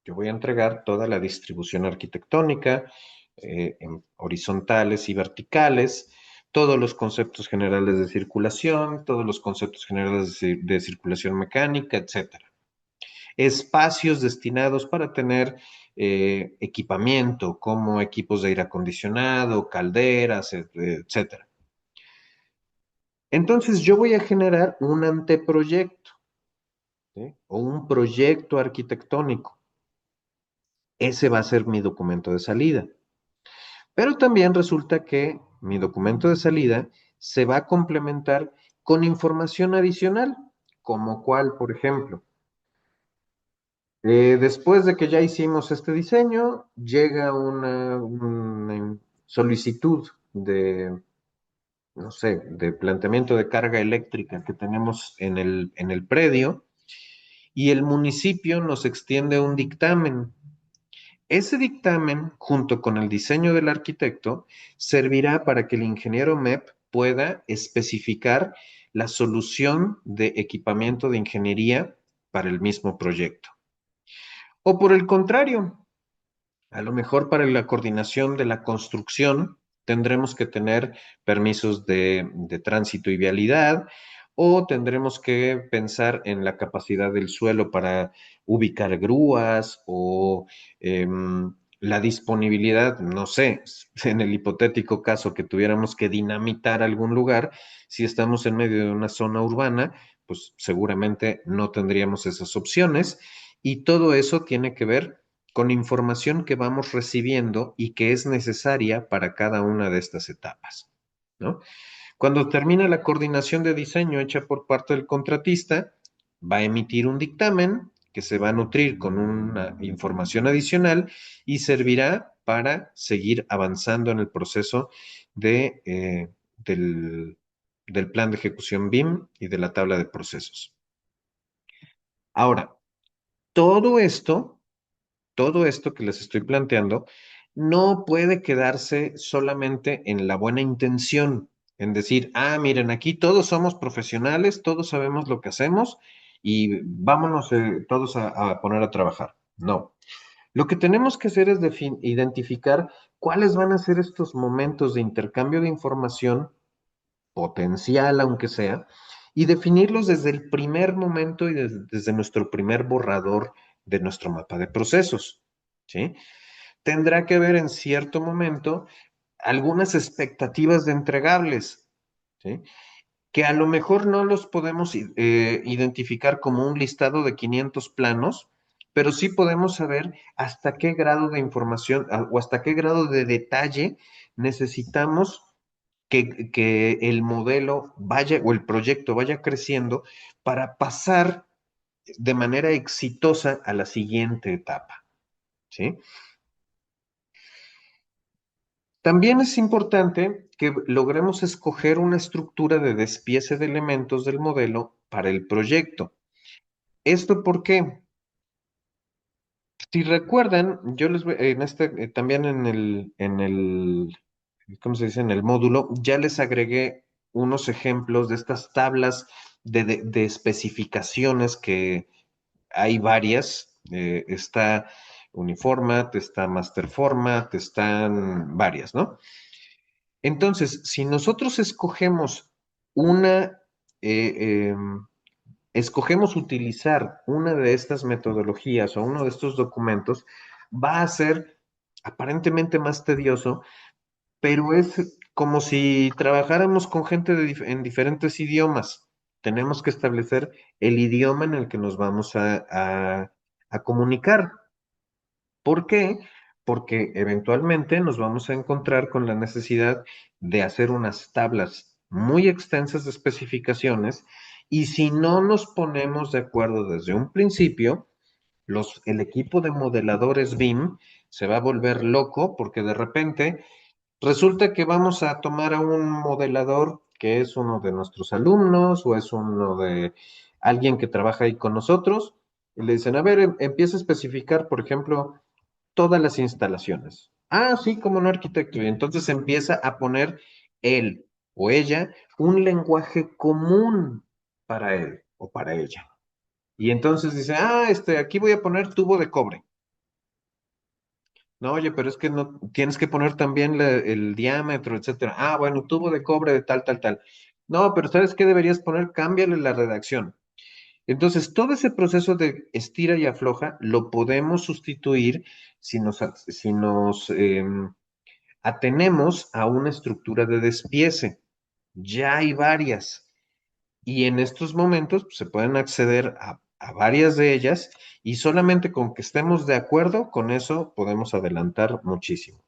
yo voy a entregar toda la distribución arquitectónica, en horizontales y verticales, todos los conceptos generales de circulación, todos los conceptos generales de circulación mecánica, etcétera. Espacios destinados para tener equipamiento como equipos de aire acondicionado, calderas, etcétera. Entonces yo voy a generar un anteproyecto, ¿sí? O un proyecto arquitectónico. Ese va a ser mi documento de salida. Pero también resulta que mi documento de salida se va a complementar con información adicional, como cual, por ejemplo, después de que ya hicimos este diseño, llega una solicitud de, no sé, de planteamiento de carga eléctrica que tenemos en el predio y el municipio nos extiende un dictamen. Ese dictamen, junto con el diseño del arquitecto, servirá para que el ingeniero MEP pueda especificar la solución de equipamiento de ingeniería para el mismo proyecto. O por el contrario, a lo mejor para la coordinación de la construcción tendremos que tener permisos de tránsito y vialidad o tendremos que pensar en la capacidad del suelo para ubicar grúas o la disponibilidad, no sé, en el hipotético caso que tuviéramos que dinamitar algún lugar, si estamos en medio de una zona urbana, pues seguramente no tendríamos esas opciones y todo eso tiene que ver con información que vamos recibiendo y que es necesaria para cada una de estas etapas, ¿no? Cuando termina la coordinación de diseño hecha por parte del contratista, va a emitir un dictamen que se va a nutrir con una información adicional y servirá para seguir avanzando en el proceso del plan de ejecución BIM y de la tabla de procesos. Ahora, todo esto todo esto que les estoy planteando no puede quedarse solamente en la buena intención, en decir, ah, miren, aquí todos somos profesionales, todos sabemos lo que hacemos y vámonos todos a poner a trabajar. No. Lo que tenemos que hacer es identificar cuáles van a ser estos momentos de intercambio de información potencial, aunque sea, y definirlos desde el primer momento y desde nuestro primer borrador de nuestro mapa de procesos. ¿Sí? Tendrá que haber en cierto momento algunas expectativas de entregables, ¿sí? Que a lo mejor no los podemos identificar como un listado de 500 planos, pero sí podemos saber hasta qué grado de información o hasta qué grado de detalle necesitamos que el modelo vaya o el proyecto vaya creciendo para pasar de manera exitosa a la siguiente etapa, ¿sí? También es importante que logremos escoger una estructura de despiece de elementos del modelo para el proyecto. ¿Esto por qué? Si recuerdan, yo les voy, en este, también ¿cómo se dice? En el módulo, ya les agregué unos ejemplos de estas tablas de especificaciones que hay varias. Está Uniformat, está Master Format, están varias, ¿no? Entonces, si nosotros eh, em, escogemos utilizar una de estas metodologías o uno de estos documentos, va a ser aparentemente más tedioso, pero es como si trabajáramos con gente en diferentes idiomas. Tenemos que establecer el idioma en el que nos vamos a comunicar. ¿Por qué? Porque eventualmente nos vamos a encontrar con la necesidad de hacer unas tablas muy extensas de especificaciones y si no nos ponemos de acuerdo desde un principio, el equipo de modeladores BIM se va a volver loco porque de repente resulta que vamos a tomar a un modelador que es uno de nuestros alumnos o es uno de alguien que trabaja ahí con nosotros y le dicen, a ver, empieza a especificar, por ejemplo, todas las instalaciones. Ah, sí, como un arquitecto. Y entonces empieza a poner él o ella un lenguaje común para él o para ella. Y entonces dice, aquí voy a poner tubo de cobre. No, oye, pero es que no tienes que poner también el diámetro, etcétera. Ah, bueno, tubo de cobre de tal, tal, tal. No, pero ¿sabes qué deberías poner? Cámbiale la redacción. Entonces, todo ese proceso de estira y afloja lo podemos sustituir si nos atenemos a una estructura de despiece. Ya hay varias. Y en estos momentos pues, se pueden acceder a varias de ellas y solamente con que estemos de acuerdo, con eso podemos adelantar muchísimo.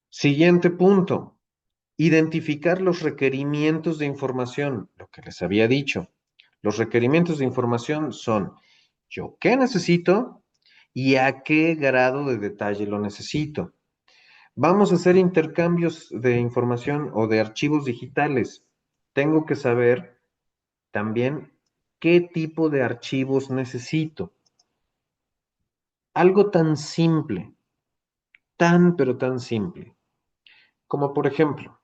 Siguiente punto, identificar los requerimientos de información, lo que les había dicho. Los requerimientos de información son yo qué necesito y a qué grado de detalle lo necesito. Vamos a hacer intercambios de información o de archivos digitales. Tengo que saber también qué tipo de archivos necesito. Algo tan simple, tan pero tan simple, como por ejemplo,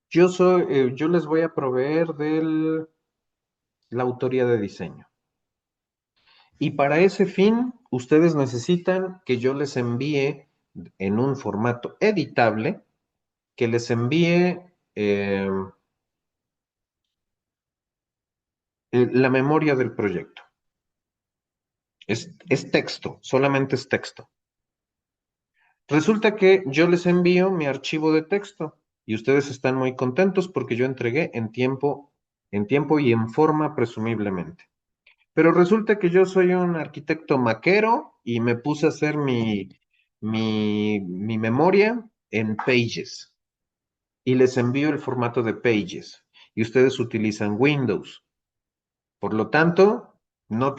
yo les voy a proveer de la autoría de diseño. Y para ese fin, ustedes necesitan que yo les envíe en un formato editable, que les envíe la memoria del proyecto. Es texto, solamente es texto. Resulta que yo les envío mi archivo de texto y ustedes están muy contentos porque yo entregué en tiempo y en forma presumiblemente. Pero resulta que yo soy un arquitecto maquero y me puse a hacer mi memoria en Pages y les envío el formato de Pages y ustedes utilizan Windows. Por lo tanto, no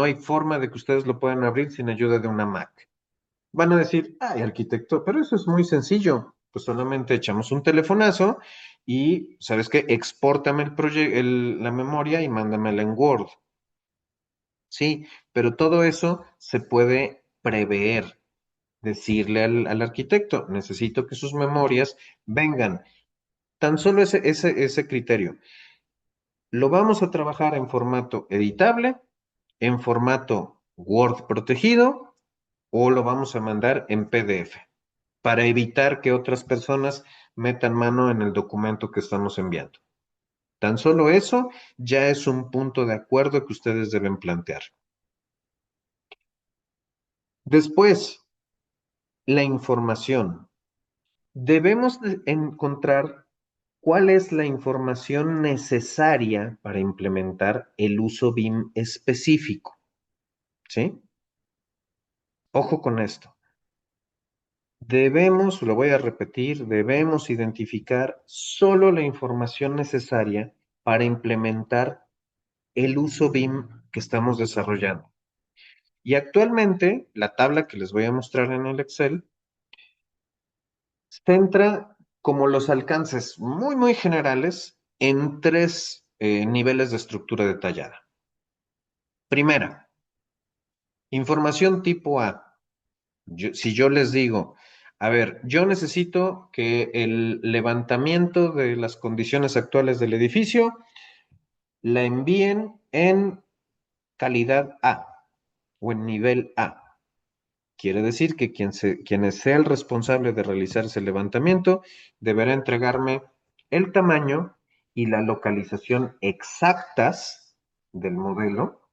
hay forma de que ustedes lo puedan abrir sin ayuda de una Mac. Van a decir, ay, arquitecto, pero eso es muy sencillo. Pues solamente echamos un telefonazo y, ¿sabes qué? Expórtame la memoria y mándamela en Word. Sí, pero todo eso se puede prever. Decirle al arquitecto, necesito que sus memorias vengan. Tan solo ese criterio. Lo vamos a trabajar en formato editable, en formato Word protegido o lo vamos a mandar en PDF para evitar que otras personas metan mano en el documento que estamos enviando. Tan solo eso ya es un punto de acuerdo que ustedes deben plantear. Después, la información. Debemos encontrar cuál es la información necesaria para implementar el uso BIM específico. ¿Sí? Ojo con esto. Lo voy a repetir, debemos identificar solo la información necesaria para implementar el uso BIM que estamos desarrollando. Y actualmente, la tabla que les voy a mostrar en el Excel centra como los alcances muy generales en tres niveles de estructura detallada. Primera, información tipo A. Si yo les digo, a ver, yo necesito que el levantamiento de las condiciones actuales del edificio la envíen en calidad A o en nivel A. Quiere decir que quien sea el responsable de realizar ese levantamiento deberá entregarme el tamaño y la localización exactas del modelo,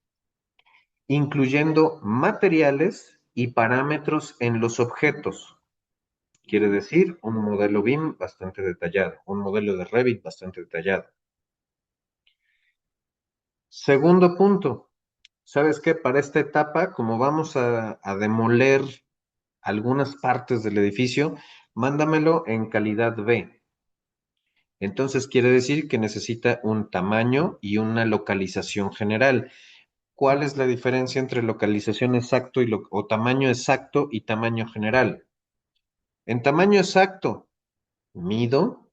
incluyendo materiales y parámetros en los objetos. Quiere decir un modelo BIM bastante detallado, un modelo de Revit bastante detallado. Segundo punto, ¿sabes qué? Para esta etapa, como vamos a demoler algunas partes del edificio, mándamelo en calidad B. Entonces quiere decir que necesita un tamaño y una localización general. ¿Cuál es la diferencia entre localización exacto o tamaño exacto y tamaño general? En tamaño exacto, mido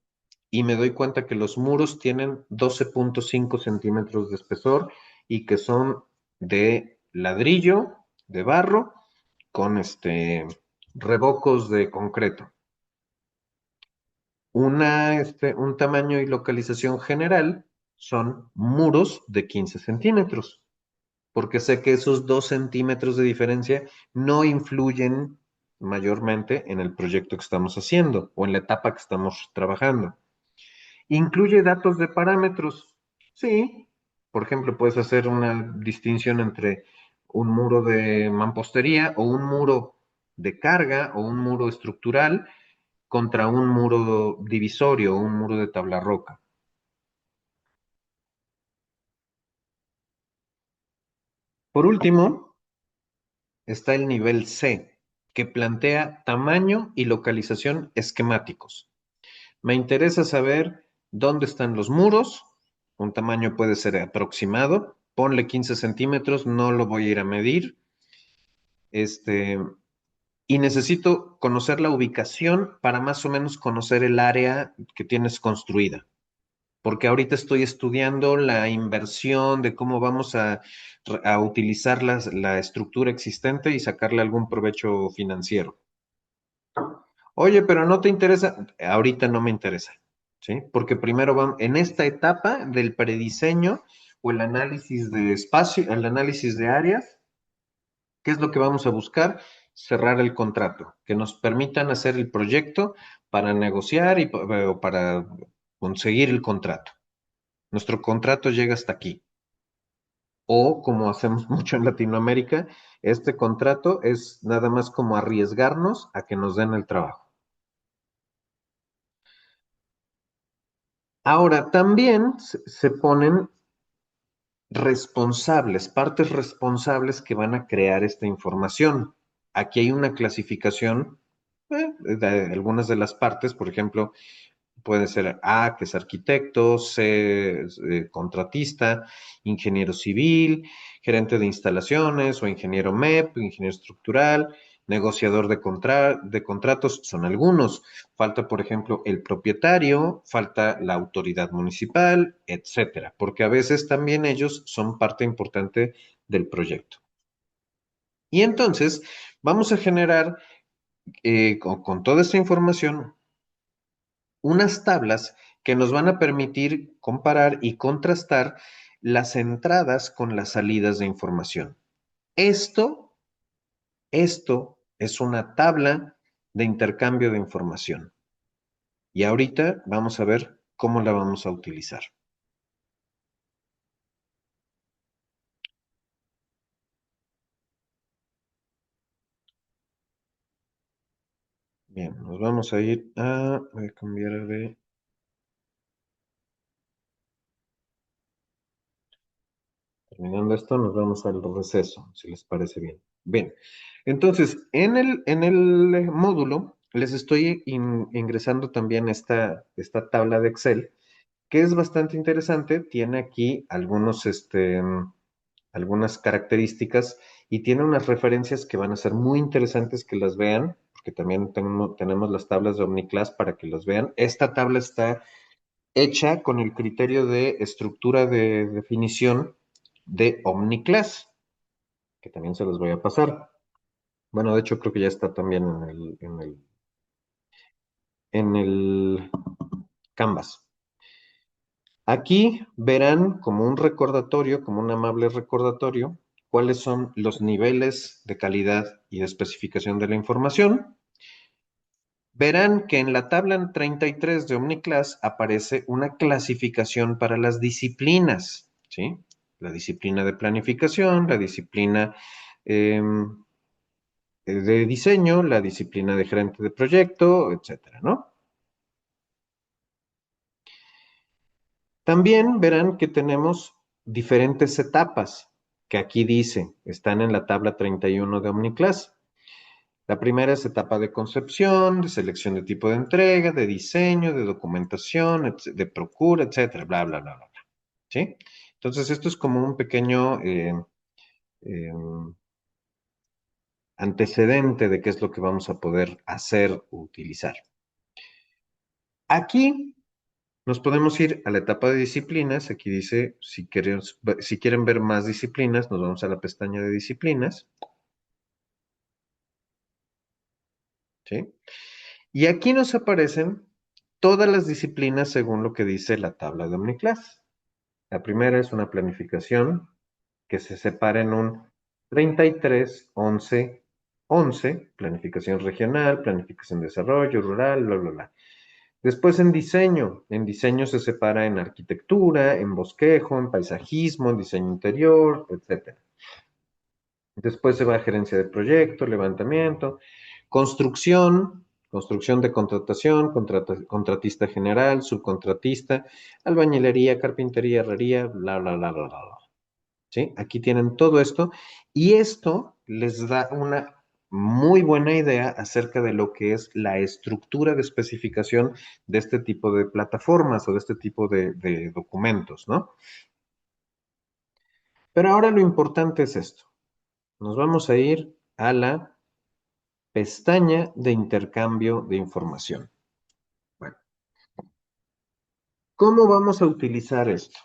y me doy cuenta que los muros tienen 12.5 centímetros de espesor y que son de ladrillo, de barro, con revocos de concreto. Un tamaño y localización general son muros de 15 centímetros, porque sé que esos 2 centímetros de diferencia no influyen mayormente en el proyecto que estamos haciendo o en la etapa que estamos trabajando. ¿Incluye datos de parámetros? Sí. Por ejemplo, puedes hacer una distinción entre un muro de mampostería o un muro de carga o un muro estructural contra un muro divisorio o un muro de tabla roca. Por último, está el nivel C, que plantea tamaño y localización esquemáticos. Me interesa saber dónde están los muros. Un tamaño puede ser aproximado. Ponle 15 centímetros, no lo voy a ir a medir. Y necesito conocer la ubicación para más o menos conocer el área que tienes construida. Porque ahorita estoy estudiando la inversión de cómo vamos a utilizar la estructura existente y sacarle algún provecho financiero. Oye, pero no te interesa, ahorita no me interesa, ¿sí? Porque primero vamos, en esta etapa del prediseño o el análisis de espacio, el análisis de áreas, ¿qué es lo que vamos a buscar? Cerrar el contrato, que nos permitan hacer el proyecto para negociar o para conseguir el contrato. Nuestro contrato llega hasta aquí. O como hacemos mucho en Latinoamérica, este contrato es nada más como arriesgarnos a que nos den el trabajo. Ahora, también se ponen responsables, partes responsables que van a crear esta información. Aquí hay una clasificación de algunas de las partes, por ejemplo, puede ser A, que es arquitecto, C, es, contratista, ingeniero civil, gerente de instalaciones o ingeniero MEP, ingeniero estructural, negociador de contratos, son algunos. Falta, por ejemplo, el propietario, falta la autoridad municipal, etcétera, porque a veces también ellos son parte importante del proyecto. Y entonces vamos a generar con toda esta información unas tablas que nos van a permitir comparar y contrastar las entradas con las salidas de información. Esto, esto es una tabla de intercambio de información. Y ahorita vamos a ver cómo la vamos a utilizar. Bien, nos vamos a ir voy a cambiar de, terminando esto, nos vamos al receso, si les parece bien. Bien, entonces, en el módulo les estoy ingresando también esta tabla de Excel que es bastante interesante. Tiene aquí algunas características y tiene unas referencias que van a ser muy interesantes que las vean, porque también tenemos las tablas de OmniClass para que las vean. Esta tabla está hecha con el criterio de estructura de definición de OmniClass, que también se los voy a pasar. Bueno, de hecho creo que ya está también en el Canvas. Aquí verán como un recordatorio, como un amable recordatorio, cuáles son los niveles de calidad y de especificación de la información. Verán que en la tabla 33 de OmniClass aparece una clasificación para las disciplinas, ¿sí? La disciplina de planificación, la disciplina eh, de diseño, la disciplina de gerente de proyecto, etcétera, ¿no? También verán que tenemos diferentes etapas que aquí dice, están en la tabla 31 de OmniClass. La primera es etapa de concepción, de selección de tipo de entrega, de diseño, de documentación, de procura, etcétera, bla, bla, bla, bla, bla. ¿Sí? Entonces, esto es como un pequeño eh, antecedente de qué es lo que vamos a poder hacer o utilizar. Aquí nos podemos ir a la etapa de disciplinas. Aquí dice, si quieren ver más disciplinas, nos vamos a la pestaña de disciplinas. ¿Sí? Y aquí nos aparecen todas las disciplinas según lo que dice la tabla de OmniClass. La primera es una planificación que se separa en un 33, 11, 11, planificación regional, planificación de desarrollo rural, bla, bla, bla. Después en diseño se separa en arquitectura, en bosquejo, en paisajismo, en diseño interior, etcétera. Después se va a gerencia de proyecto, levantamiento, construcción de contratación, contratista general, subcontratista, albañilería, carpintería, herrería, bla, bla, bla, bla, bla. ¿Sí? Aquí tienen todo esto y esto les da una muy buena idea acerca de lo que es la estructura de especificación de este tipo de plataformas o de este tipo de documentos, ¿no? Pero ahora lo importante es esto. Nos vamos a ir a la pestaña de intercambio de información. Bueno, ¿cómo vamos a utilizar esto?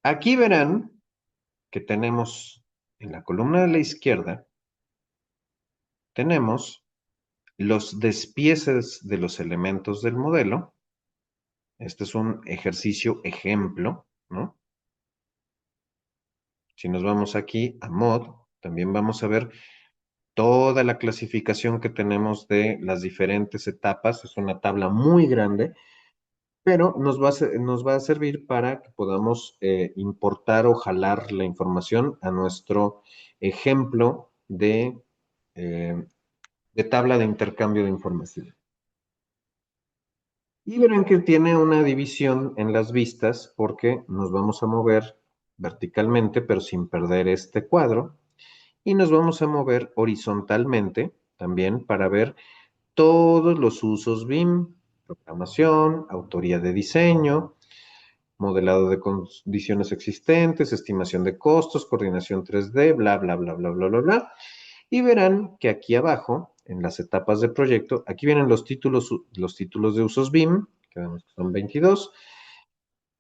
Aquí verán que tenemos en la columna de la izquierda, tenemos los despieces de los elementos del modelo. Este es un ejercicio ejemplo, ¿no? Si nos vamos aquí a Mod, también vamos a ver toda la clasificación que tenemos de las diferentes etapas. Es una tabla muy grande, pero nos va a servir para que podamos importar o jalar la información a nuestro ejemplo eh, de tabla de intercambio de información. Y verán que tiene una división en las vistas porque nos vamos a mover verticalmente, pero sin perder este cuadro. Y nos vamos a mover horizontalmente también para ver todos los usos BIM, programación, autoría de diseño, modelado de condiciones existentes, estimación de costos, coordinación 3D, bla, bla, bla, bla, bla, bla, bla. Y verán que aquí abajo, en las etapas de proyecto, aquí vienen los títulos de usos BIM, que vemos que son 22.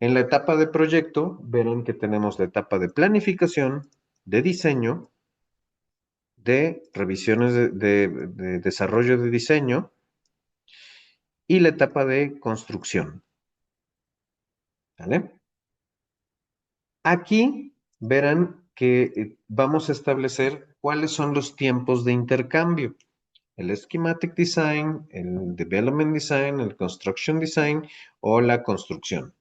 En la etapa de proyecto, verán que tenemos la etapa de planificación, de diseño, de revisiones de desarrollo de diseño y la etapa de construcción. ¿Vale? Aquí verán que vamos a establecer cuáles son los tiempos de intercambio. El Schematic Design, el Development Design, el Construction Design o la construcción.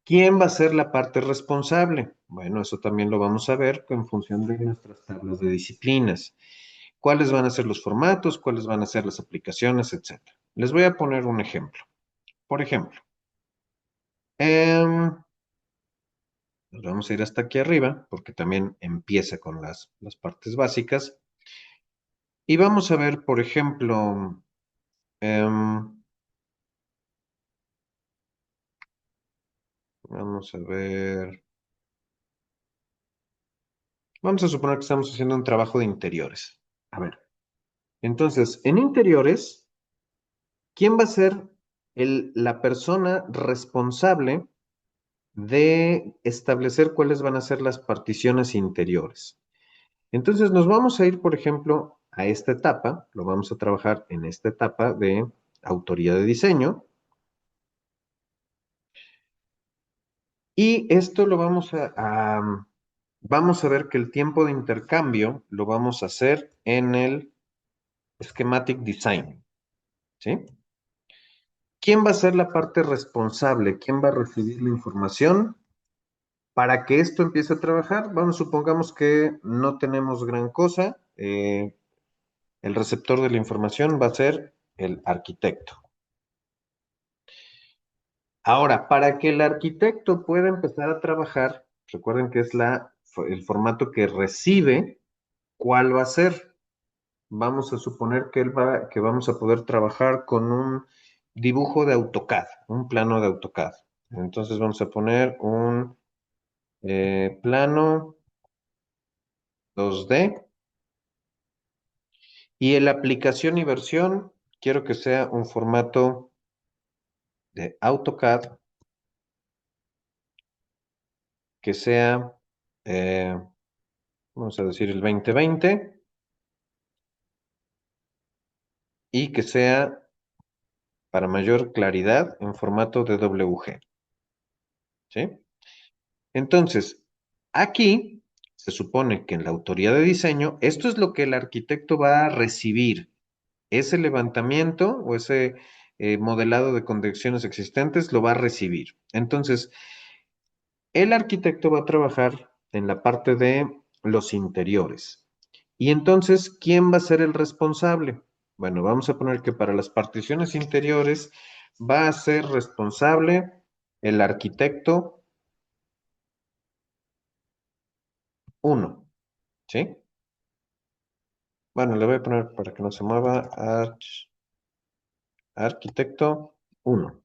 ¿Quién va a ser la parte responsable? Bueno, eso también lo vamos a ver en función de nuestras tablas de disciplinas. ¿Cuáles van a ser los formatos? ¿Cuáles van a ser las aplicaciones? Etcétera. Les voy a poner un ejemplo. Por ejemplo, nos vamos a ir hasta aquí arriba, porque también empieza con las partes básicas. Y vamos a ver, por ejemplo, em, Vamos a ver. Vamos a suponer que estamos haciendo un trabajo de interiores. A ver. Entonces, en interiores, ¿quién va a ser la persona responsable de establecer cuáles van a ser las particiones interiores? Entonces nos vamos a ir, por ejemplo, a esta etapa, lo vamos a trabajar en esta etapa de autoría de diseño, y esto lo vamos a ver que el tiempo de intercambio lo vamos a hacer en el schematic design, ¿sí? ¿Quién va a ser la parte responsable? ¿Quién va a recibir la información? Para que esto empiece a trabajar, vamos, supongamos que no tenemos gran cosa, el receptor de la información va a ser el arquitecto. Ahora, para que el arquitecto pueda empezar a trabajar, recuerden que es el formato que recibe, ¿cuál va a ser? Vamos a suponer que vamos a poder trabajar con un dibujo de AutoCAD, un plano de AutoCAD. Entonces vamos a poner un plano 2D y en la aplicación y versión quiero que sea un formato de AutoCAD que sea, eh, vamos a decir, el 2020 y que sea para mayor claridad en formato de WG, ¿sí? Entonces, aquí se supone que en la autoría de diseño, esto es lo que el arquitecto va a recibir, ese levantamiento o ese modelado de condiciones existentes lo va a recibir. Entonces, el arquitecto va a trabajar en la parte de los interiores. Y entonces, ¿quién va a ser el responsable? Bueno, vamos a poner que para las particiones interiores va a ser responsable el arquitecto uno, ¿sí? Bueno, le voy a poner para que no se mueva arquitecto uno.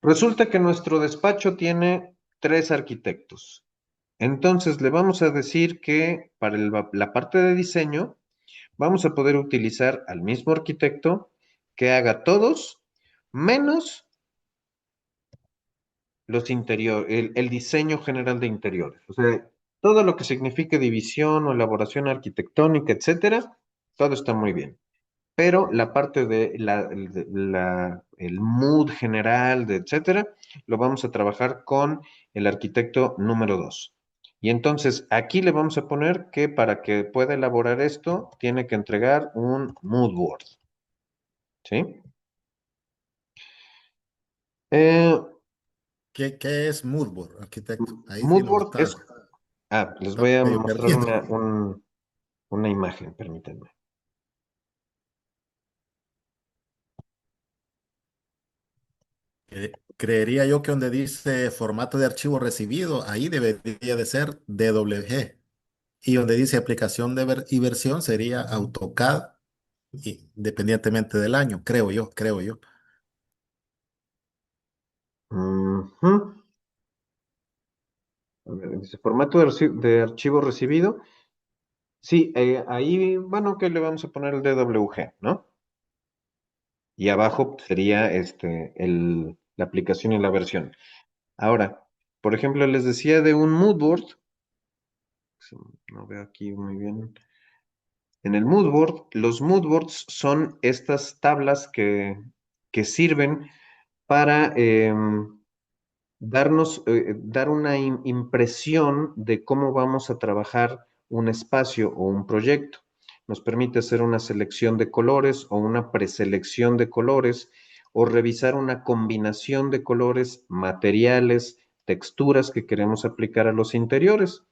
Resulta que nuestro despacho tiene 3 arquitectos. Entonces le vamos a decir que para la parte de diseño vamos a poder utilizar al mismo arquitecto que haga todos menos los interiores, el diseño general de interiores. O sea, todo lo que signifique división o elaboración arquitectónica, etcétera, todo está muy bien. Pero la parte de el mood general, de etcétera, lo vamos a trabajar con el arquitecto número 2. Y entonces aquí le vamos a poner que para que pueda elaborar esto, tiene que entregar un mood board, ¿sí? Eh, ¿Qué es Moodboard, arquitecto? Ahí sí mood no board está, les está voy a medio mostrar perdido. una imagen, permítanme. Creería yo que donde dice formato de archivo recibido, ahí debería de ser DWG. Y donde dice aplicación y versión sería AutoCAD, independientemente del año, creo yo. Ujú. A ver, dice formato de archivo recibido. Sí, ahí, bueno, que le vamos a poner el DWG, ¿no? Y abajo sería la aplicación y la versión. Ahora, por ejemplo, les decía de un moodboard, no veo aquí muy bien. En el moodboard, los moodboards son estas tablas que sirven para dar una impresión de cómo vamos a trabajar un espacio o un proyecto. Nos permite hacer una selección de colores o una preselección de colores o revisar una combinación de colores, materiales, texturas que queremos aplicar a los interiores.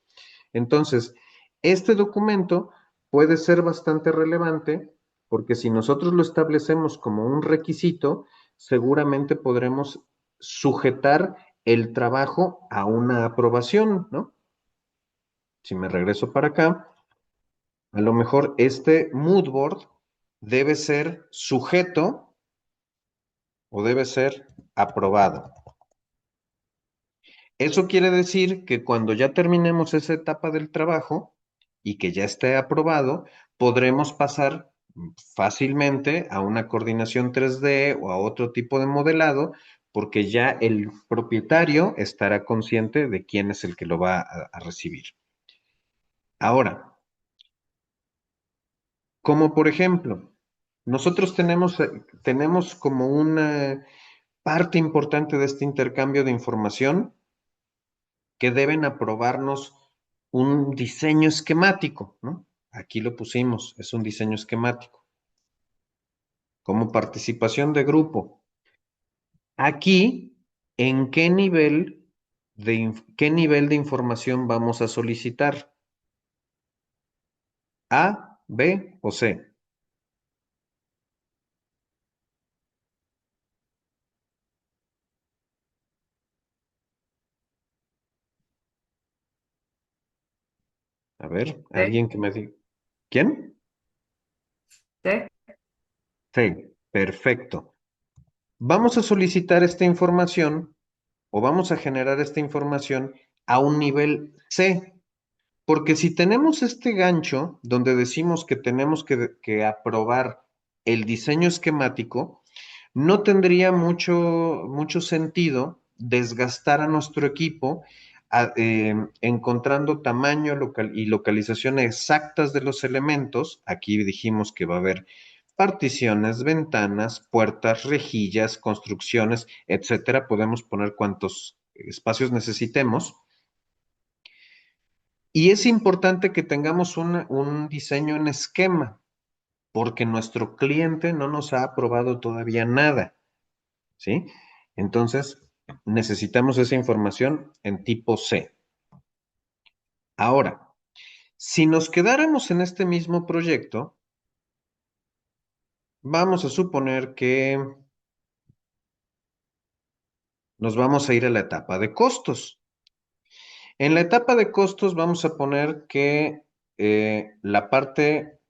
Entonces, este documento puede ser bastante relevante porque si nosotros lo establecemos como un requisito, seguramente podremos sujetar el trabajo a una aprobación, ¿no? Si me regreso para acá, a lo mejor este mood board debe ser sujeto o debe ser aprobado. Eso quiere decir que cuando ya terminemos esa etapa del trabajo y que ya esté aprobado, podremos pasar fácilmente a una coordinación 3D o a otro tipo de modelado, porque ya el propietario estará consciente de quién es el que lo va a recibir. Ahora, como por ejemplo, nosotros tenemos como una parte importante de este intercambio de información que deben aprobarnos un diseño esquemático, ¿no? Aquí lo pusimos, es un diseño esquemático, como participación de grupo. Aquí, ¿en qué nivel de información vamos a solicitar? ¿A, B o C? A ver, Sí, alguien que me diga. ¿Quién? sí. C. Perfecto. Vamos a solicitar esta información o vamos a generar esta información a un nivel C. Porque si tenemos este gancho donde decimos que tenemos que aprobar el diseño esquemático, no tendría mucho sentido desgastar a nuestro equipo encontrando tamaño y localización exactas de los elementos. Aquí dijimos que va a haber particiones, ventanas, puertas, rejillas, construcciones, etcétera. Podemos poner cuantos espacios necesitemos. Y es importante que tengamos un diseño en esquema, porque nuestro cliente no nos ha aprobado todavía nada, ¿sí? Entonces, necesitamos esa información en tipo C. Ahora, si nos quedáramos en este mismo proyecto, vamos a suponer que nos vamos a ir a la etapa de costos. En la etapa de costos vamos a poner que la parte,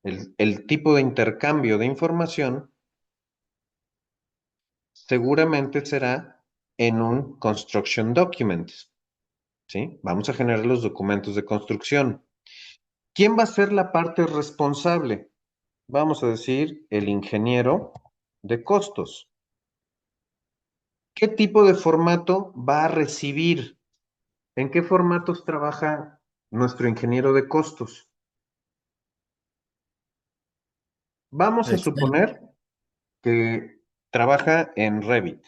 el tipo de intercambio de información seguramente será en un construction document, ¿sí? Vamos a generar los documentos de construcción. ¿Quién va a ser la parte responsable? Vamos a decir el ingeniero de costos. ¿Qué tipo de formato va a recibir? ¿En qué formatos trabaja nuestro ingeniero de costos? Vamos a Excel. suponer que trabaja en Revit,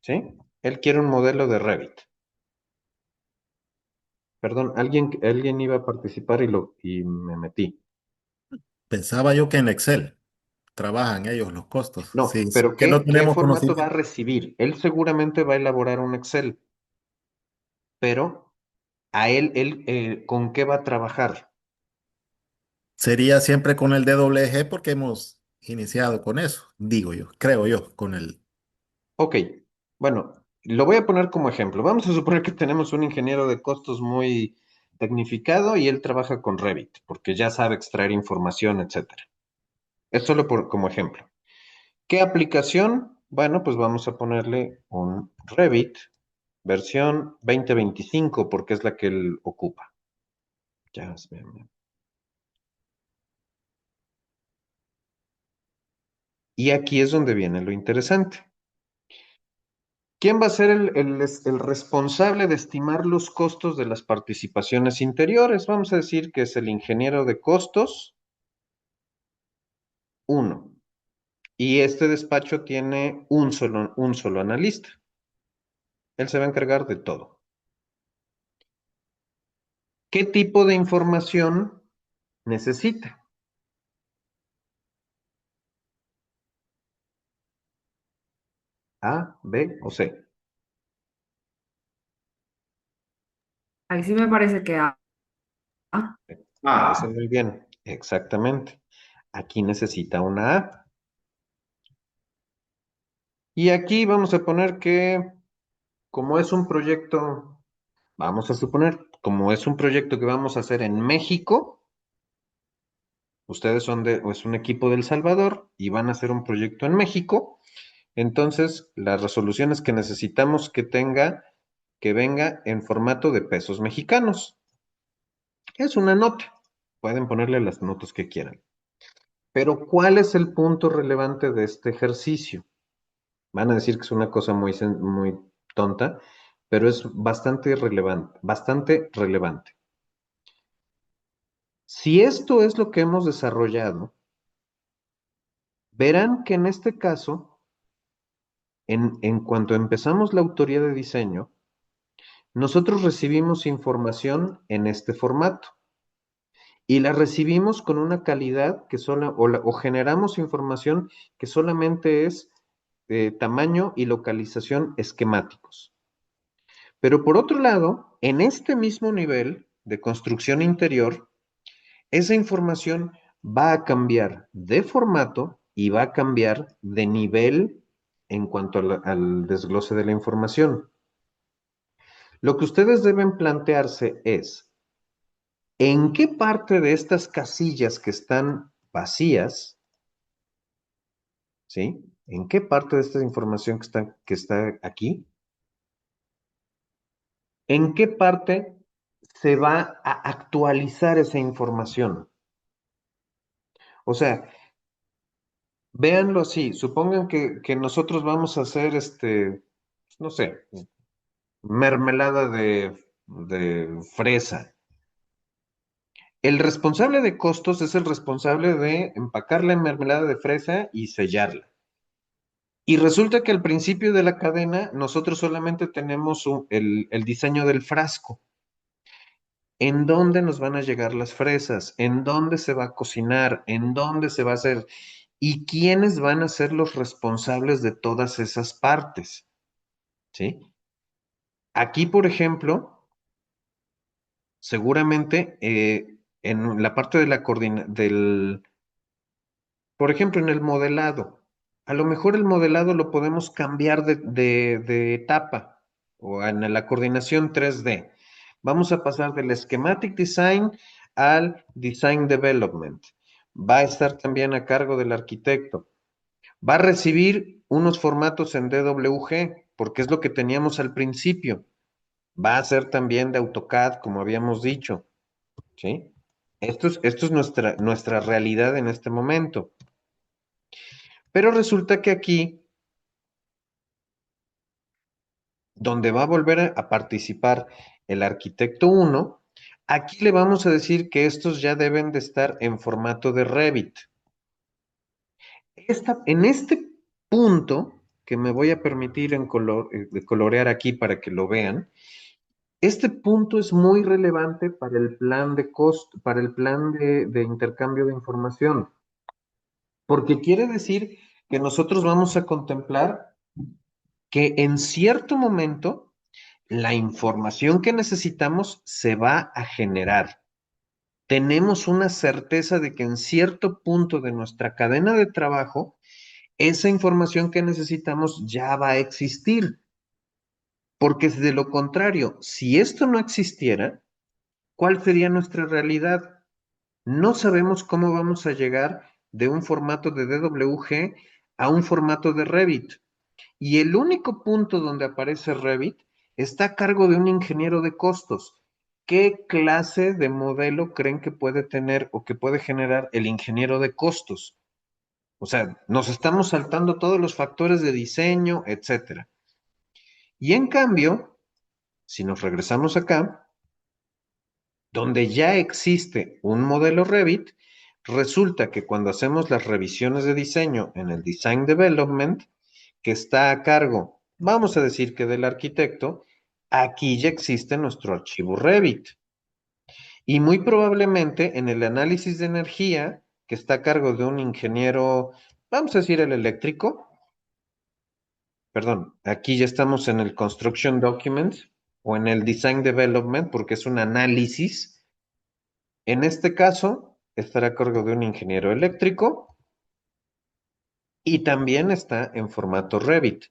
¿sí? Él quiere un modelo de Revit. Perdón, alguien iba a participar y me metí. Pensaba yo que en Excel trabajan ellos los costos. No, Sí, sí, pero que no ¿qué tenemos formato va a conocimiento. recibir? Él seguramente va a elaborar un Excel, pero a él, ¿con qué va a trabajar? Sería siempre con el DWG porque hemos iniciado con eso, digo yo, creo yo, con el... Ok, bueno, lo voy a poner como ejemplo. Vamos a suponer que tenemos un ingeniero de costos muy tecnificado y él trabaja con Revit, porque ya sabe extraer información, etcétera. Es solo como ejemplo. ¿Qué aplicación? Bueno, pues vamos a ponerle un Revit versión 2025, porque es la que él ocupa. Ya, y aquí es donde viene lo interesante. ¿Quién va a ser el responsable de estimar los costos de las participaciones interiores? Vamos a decir que es el ingeniero de costos uno. Y este despacho tiene un solo analista. Él se va a encargar de todo. ¿Qué tipo de información necesita? ¿A, B o C? Ahí sí me parece que Me parece muy bien. Exactamente. Aquí necesita una A. Y aquí vamos a poner que, como es un proyecto, vamos a suponer, como es un proyecto que vamos a hacer en México, ustedes es un equipo del Salvador y van a hacer un proyecto en México, entonces las resoluciones que necesitamos que tenga que venga en formato de pesos mexicanos. Es una nota. Pueden ponerle las notas que quieran. Pero ¿cuál es el punto relevante de este ejercicio? Van a decir que es una cosa muy tonta, pero es bastante relevante, bastante relevante. Si esto es lo que hemos desarrollado, verán que en este caso, en cuanto empezamos la autoría de diseño, nosotros recibimos información en este formato y la recibimos con una calidad que o generamos información que solamente es tamaño y localización esquemáticos. Pero por otro lado, en este mismo nivel de construcción interior, esa información va a cambiar de formato y va a cambiar de nivel en cuanto al desglose de la información. Lo que ustedes deben plantearse es, ¿en qué parte de estas casillas que están vacías, ¿sí? ¿En qué parte de esta información que está aquí, en qué parte se va a actualizar esa información? O sea, véanlo así, supongan que nosotros vamos a hacer no sé, mermelada de fresa. El responsable de costos es el responsable de empacar la mermelada de fresa y sellarla. Y resulta que al principio de la cadena nosotros solamente tenemos el diseño del frasco. ¿En dónde nos van a llegar las fresas? ¿En dónde se va a cocinar? ¿En dónde se va a hacer? ¿Y quiénes van a ser los responsables de todas esas partes? ¿Sí? Aquí, por ejemplo, seguramente en la parte de la por ejemplo, en el modelado, a lo mejor el modelado lo podemos cambiar de etapa o en la coordinación 3D. Vamos a pasar del schematic design al design development. Va a estar también a cargo del arquitecto. Va a recibir unos formatos en DWG, porque es lo que teníamos al principio. Va a ser también de AutoCAD, como habíamos dicho, ¿sí? Esto es nuestra realidad en este momento. Pero resulta que aquí, donde va a volver a participar el arquitecto 1, aquí le vamos a decir que estos ya deben de estar en formato de Revit. En este punto, que me voy a permitir de colorear aquí para que lo vean, este punto es muy relevante para el plan de costo, para el plan de intercambio de información, porque quiere decir que nosotros vamos a contemplar que en cierto momento la información que necesitamos se va a generar. Tenemos una certeza de que en cierto punto de nuestra cadena de trabajo, esa información que necesitamos ya va a existir. Porque de lo contrario, si esto no existiera, ¿cuál sería nuestra realidad? No sabemos cómo vamos a llegar de un formato de DWG a un formato de Revit. Y el único punto donde aparece Revit está a cargo de un ingeniero de costos. ¿Qué clase de modelo creen que puede tener o que puede generar el ingeniero de costos? O sea, nos estamos saltando todos los factores de diseño, etcétera. Y en cambio, si nos regresamos acá, donde ya existe un modelo Revit, resulta que cuando hacemos las revisiones de diseño en el Design Development, que está a cargo, vamos a decir que del arquitecto, aquí ya existe nuestro archivo Revit. Y muy probablemente en el análisis de energía, que está a cargo de un ingeniero, vamos a decir el eléctrico, perdón, aquí ya estamos en el Construction Documents o en el Design Development, porque es un análisis. En este caso, estará a cargo de un ingeniero eléctrico y también está en formato Revit.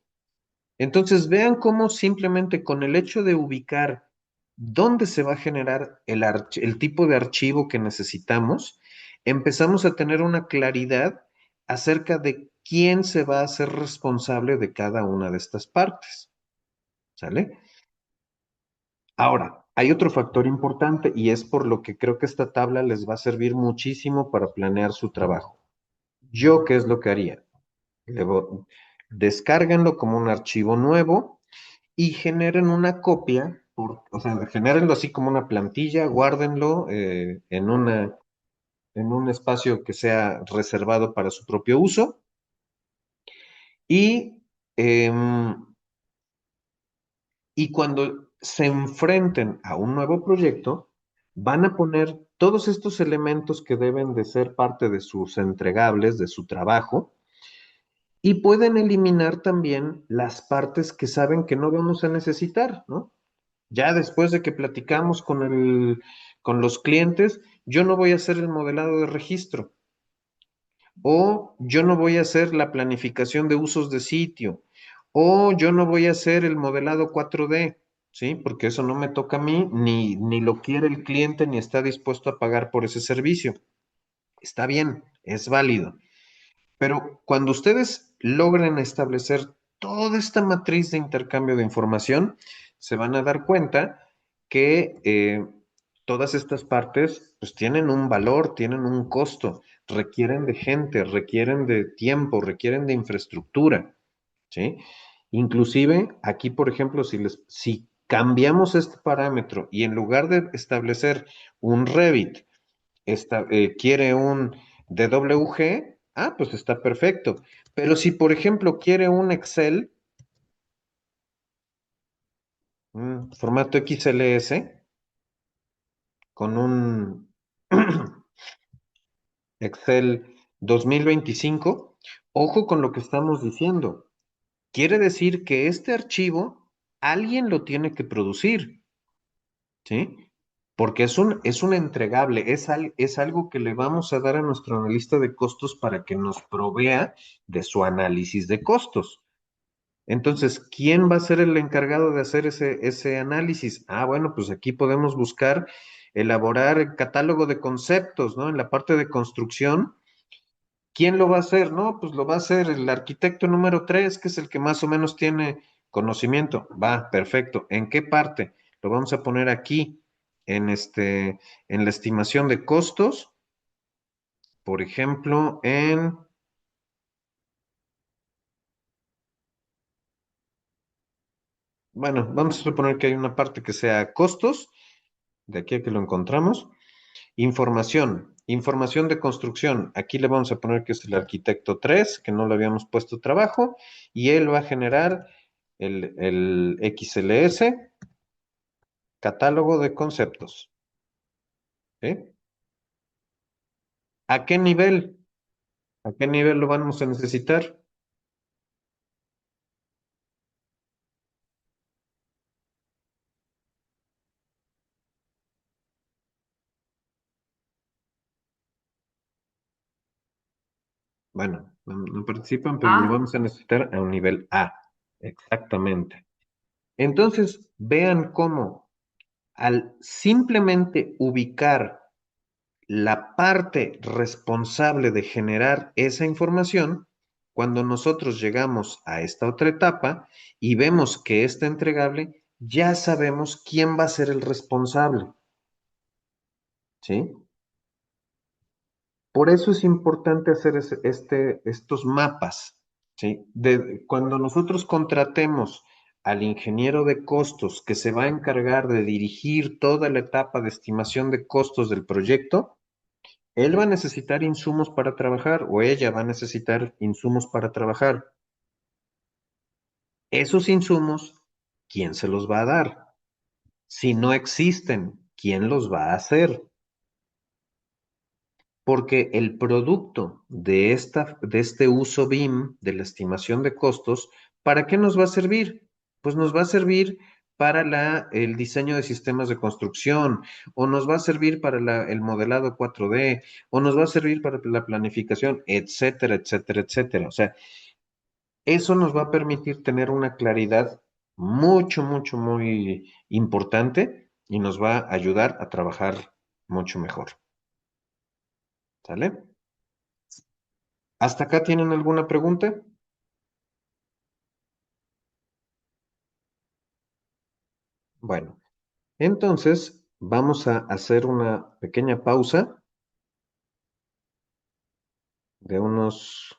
Entonces, vean cómo simplemente con el hecho de ubicar dónde se va a generar el tipo de archivo que necesitamos, empezamos a tener una claridad acerca de quién se va a hacer responsable de cada una de estas partes. ¿Sale? Ahora, hay otro factor importante y es por lo que creo que esta tabla les va a servir muchísimo para planear su trabajo. ¿Yo qué es lo que haría? Descárguenlo como un archivo nuevo y generen una copia, o sea, genérenlo así como una plantilla, guárdenlo en un espacio que sea reservado para su propio uso y, y cuando se enfrenten a un nuevo proyecto, van a poner todos estos elementos que deben de ser parte de sus entregables, de su trabajo, y pueden eliminar también las partes que saben que no vamos a necesitar, ¿no? Ya después de que platicamos con los clientes, yo no voy a hacer el modelado de registro o yo no voy a hacer la planificación de usos de sitio o yo no voy a hacer el modelado 4D, ¿sí? Porque eso no me toca a mí, ni lo quiere el cliente, ni está dispuesto a pagar por ese servicio. Está bien, es válido. Pero cuando ustedes logren establecer toda esta matriz de intercambio de información, se van a dar cuenta que todas estas partes pues tienen un valor, tienen un costo, requieren de gente, requieren de tiempo, requieren de infraestructura, ¿sí? Inclusive aquí, por ejemplo, si cambiamos este parámetro y en lugar de establecer un Revit, quiere un DWG, pues está perfecto. Pero si, por ejemplo, quiere un Excel, un formato XLS, con un Excel 2025, ojo con lo que estamos diciendo. Quiere decir que este archivo alguien lo tiene que producir, ¿sí? Porque es un entregable, es algo que le vamos a dar a nuestro analista de costos para que nos provea de su análisis de costos. Entonces, ¿quién va a ser el encargado de hacer ese análisis? Bueno, pues aquí podemos buscar elaborar el catálogo de conceptos, ¿no? En la parte de construcción, ¿quién lo va a hacer? No, pues lo va a hacer el arquitecto número 3, que es el que más o menos tiene conocimiento. Va, perfecto. ¿En qué parte? Lo vamos a poner aquí, en la estimación de costos, por ejemplo, bueno, vamos a suponer que hay una parte que sea costos, de aquí a que lo encontramos. Información de construcción. Aquí le vamos a poner que es el arquitecto 3, que no le habíamos puesto trabajo, y él va a generar el XLS, catálogo de conceptos. ¿Sí? ¿A qué nivel? ¿A qué nivel lo vamos a necesitar? Bueno, no participan, pero lo Ah, vamos a necesitar a un nivel A. Exactamente. Entonces, vean cómo al simplemente ubicar la parte responsable de generar esa información, cuando nosotros llegamos a esta otra etapa y vemos que está entregable, ya sabemos quién va a ser el responsable, ¿sí? Por eso es importante hacer estos mapas, ¿sí? Cuando nosotros contratemos al ingeniero de costos que se va a encargar de dirigir toda la etapa de estimación de costos del proyecto, él va a necesitar insumos para trabajar o ella va a necesitar insumos para trabajar. Esos insumos, ¿quién se los va a dar? Si no existen, ¿quién los va a hacer? Porque el producto de este uso BIM, de la estimación de costos, ¿para qué nos va a servir? Pues nos va a servir para el diseño de sistemas de construcción, o nos va a servir para el modelado 4D, o nos va a servir para la planificación, etcétera, etcétera, etcétera. O sea, eso nos va a permitir tener una claridad mucho, mucho, muy importante y nos va a ayudar a trabajar mucho mejor. ¿Sale? ¿Hasta acá tienen alguna pregunta? Bueno, Entonces, vamos a hacer una pequeña pausa de unos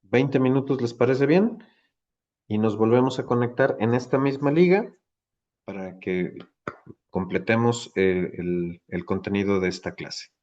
20 minutos, ¿les parece bien? Y nos volvemos a conectar en esta misma liga para que completemos el contenido de esta clase.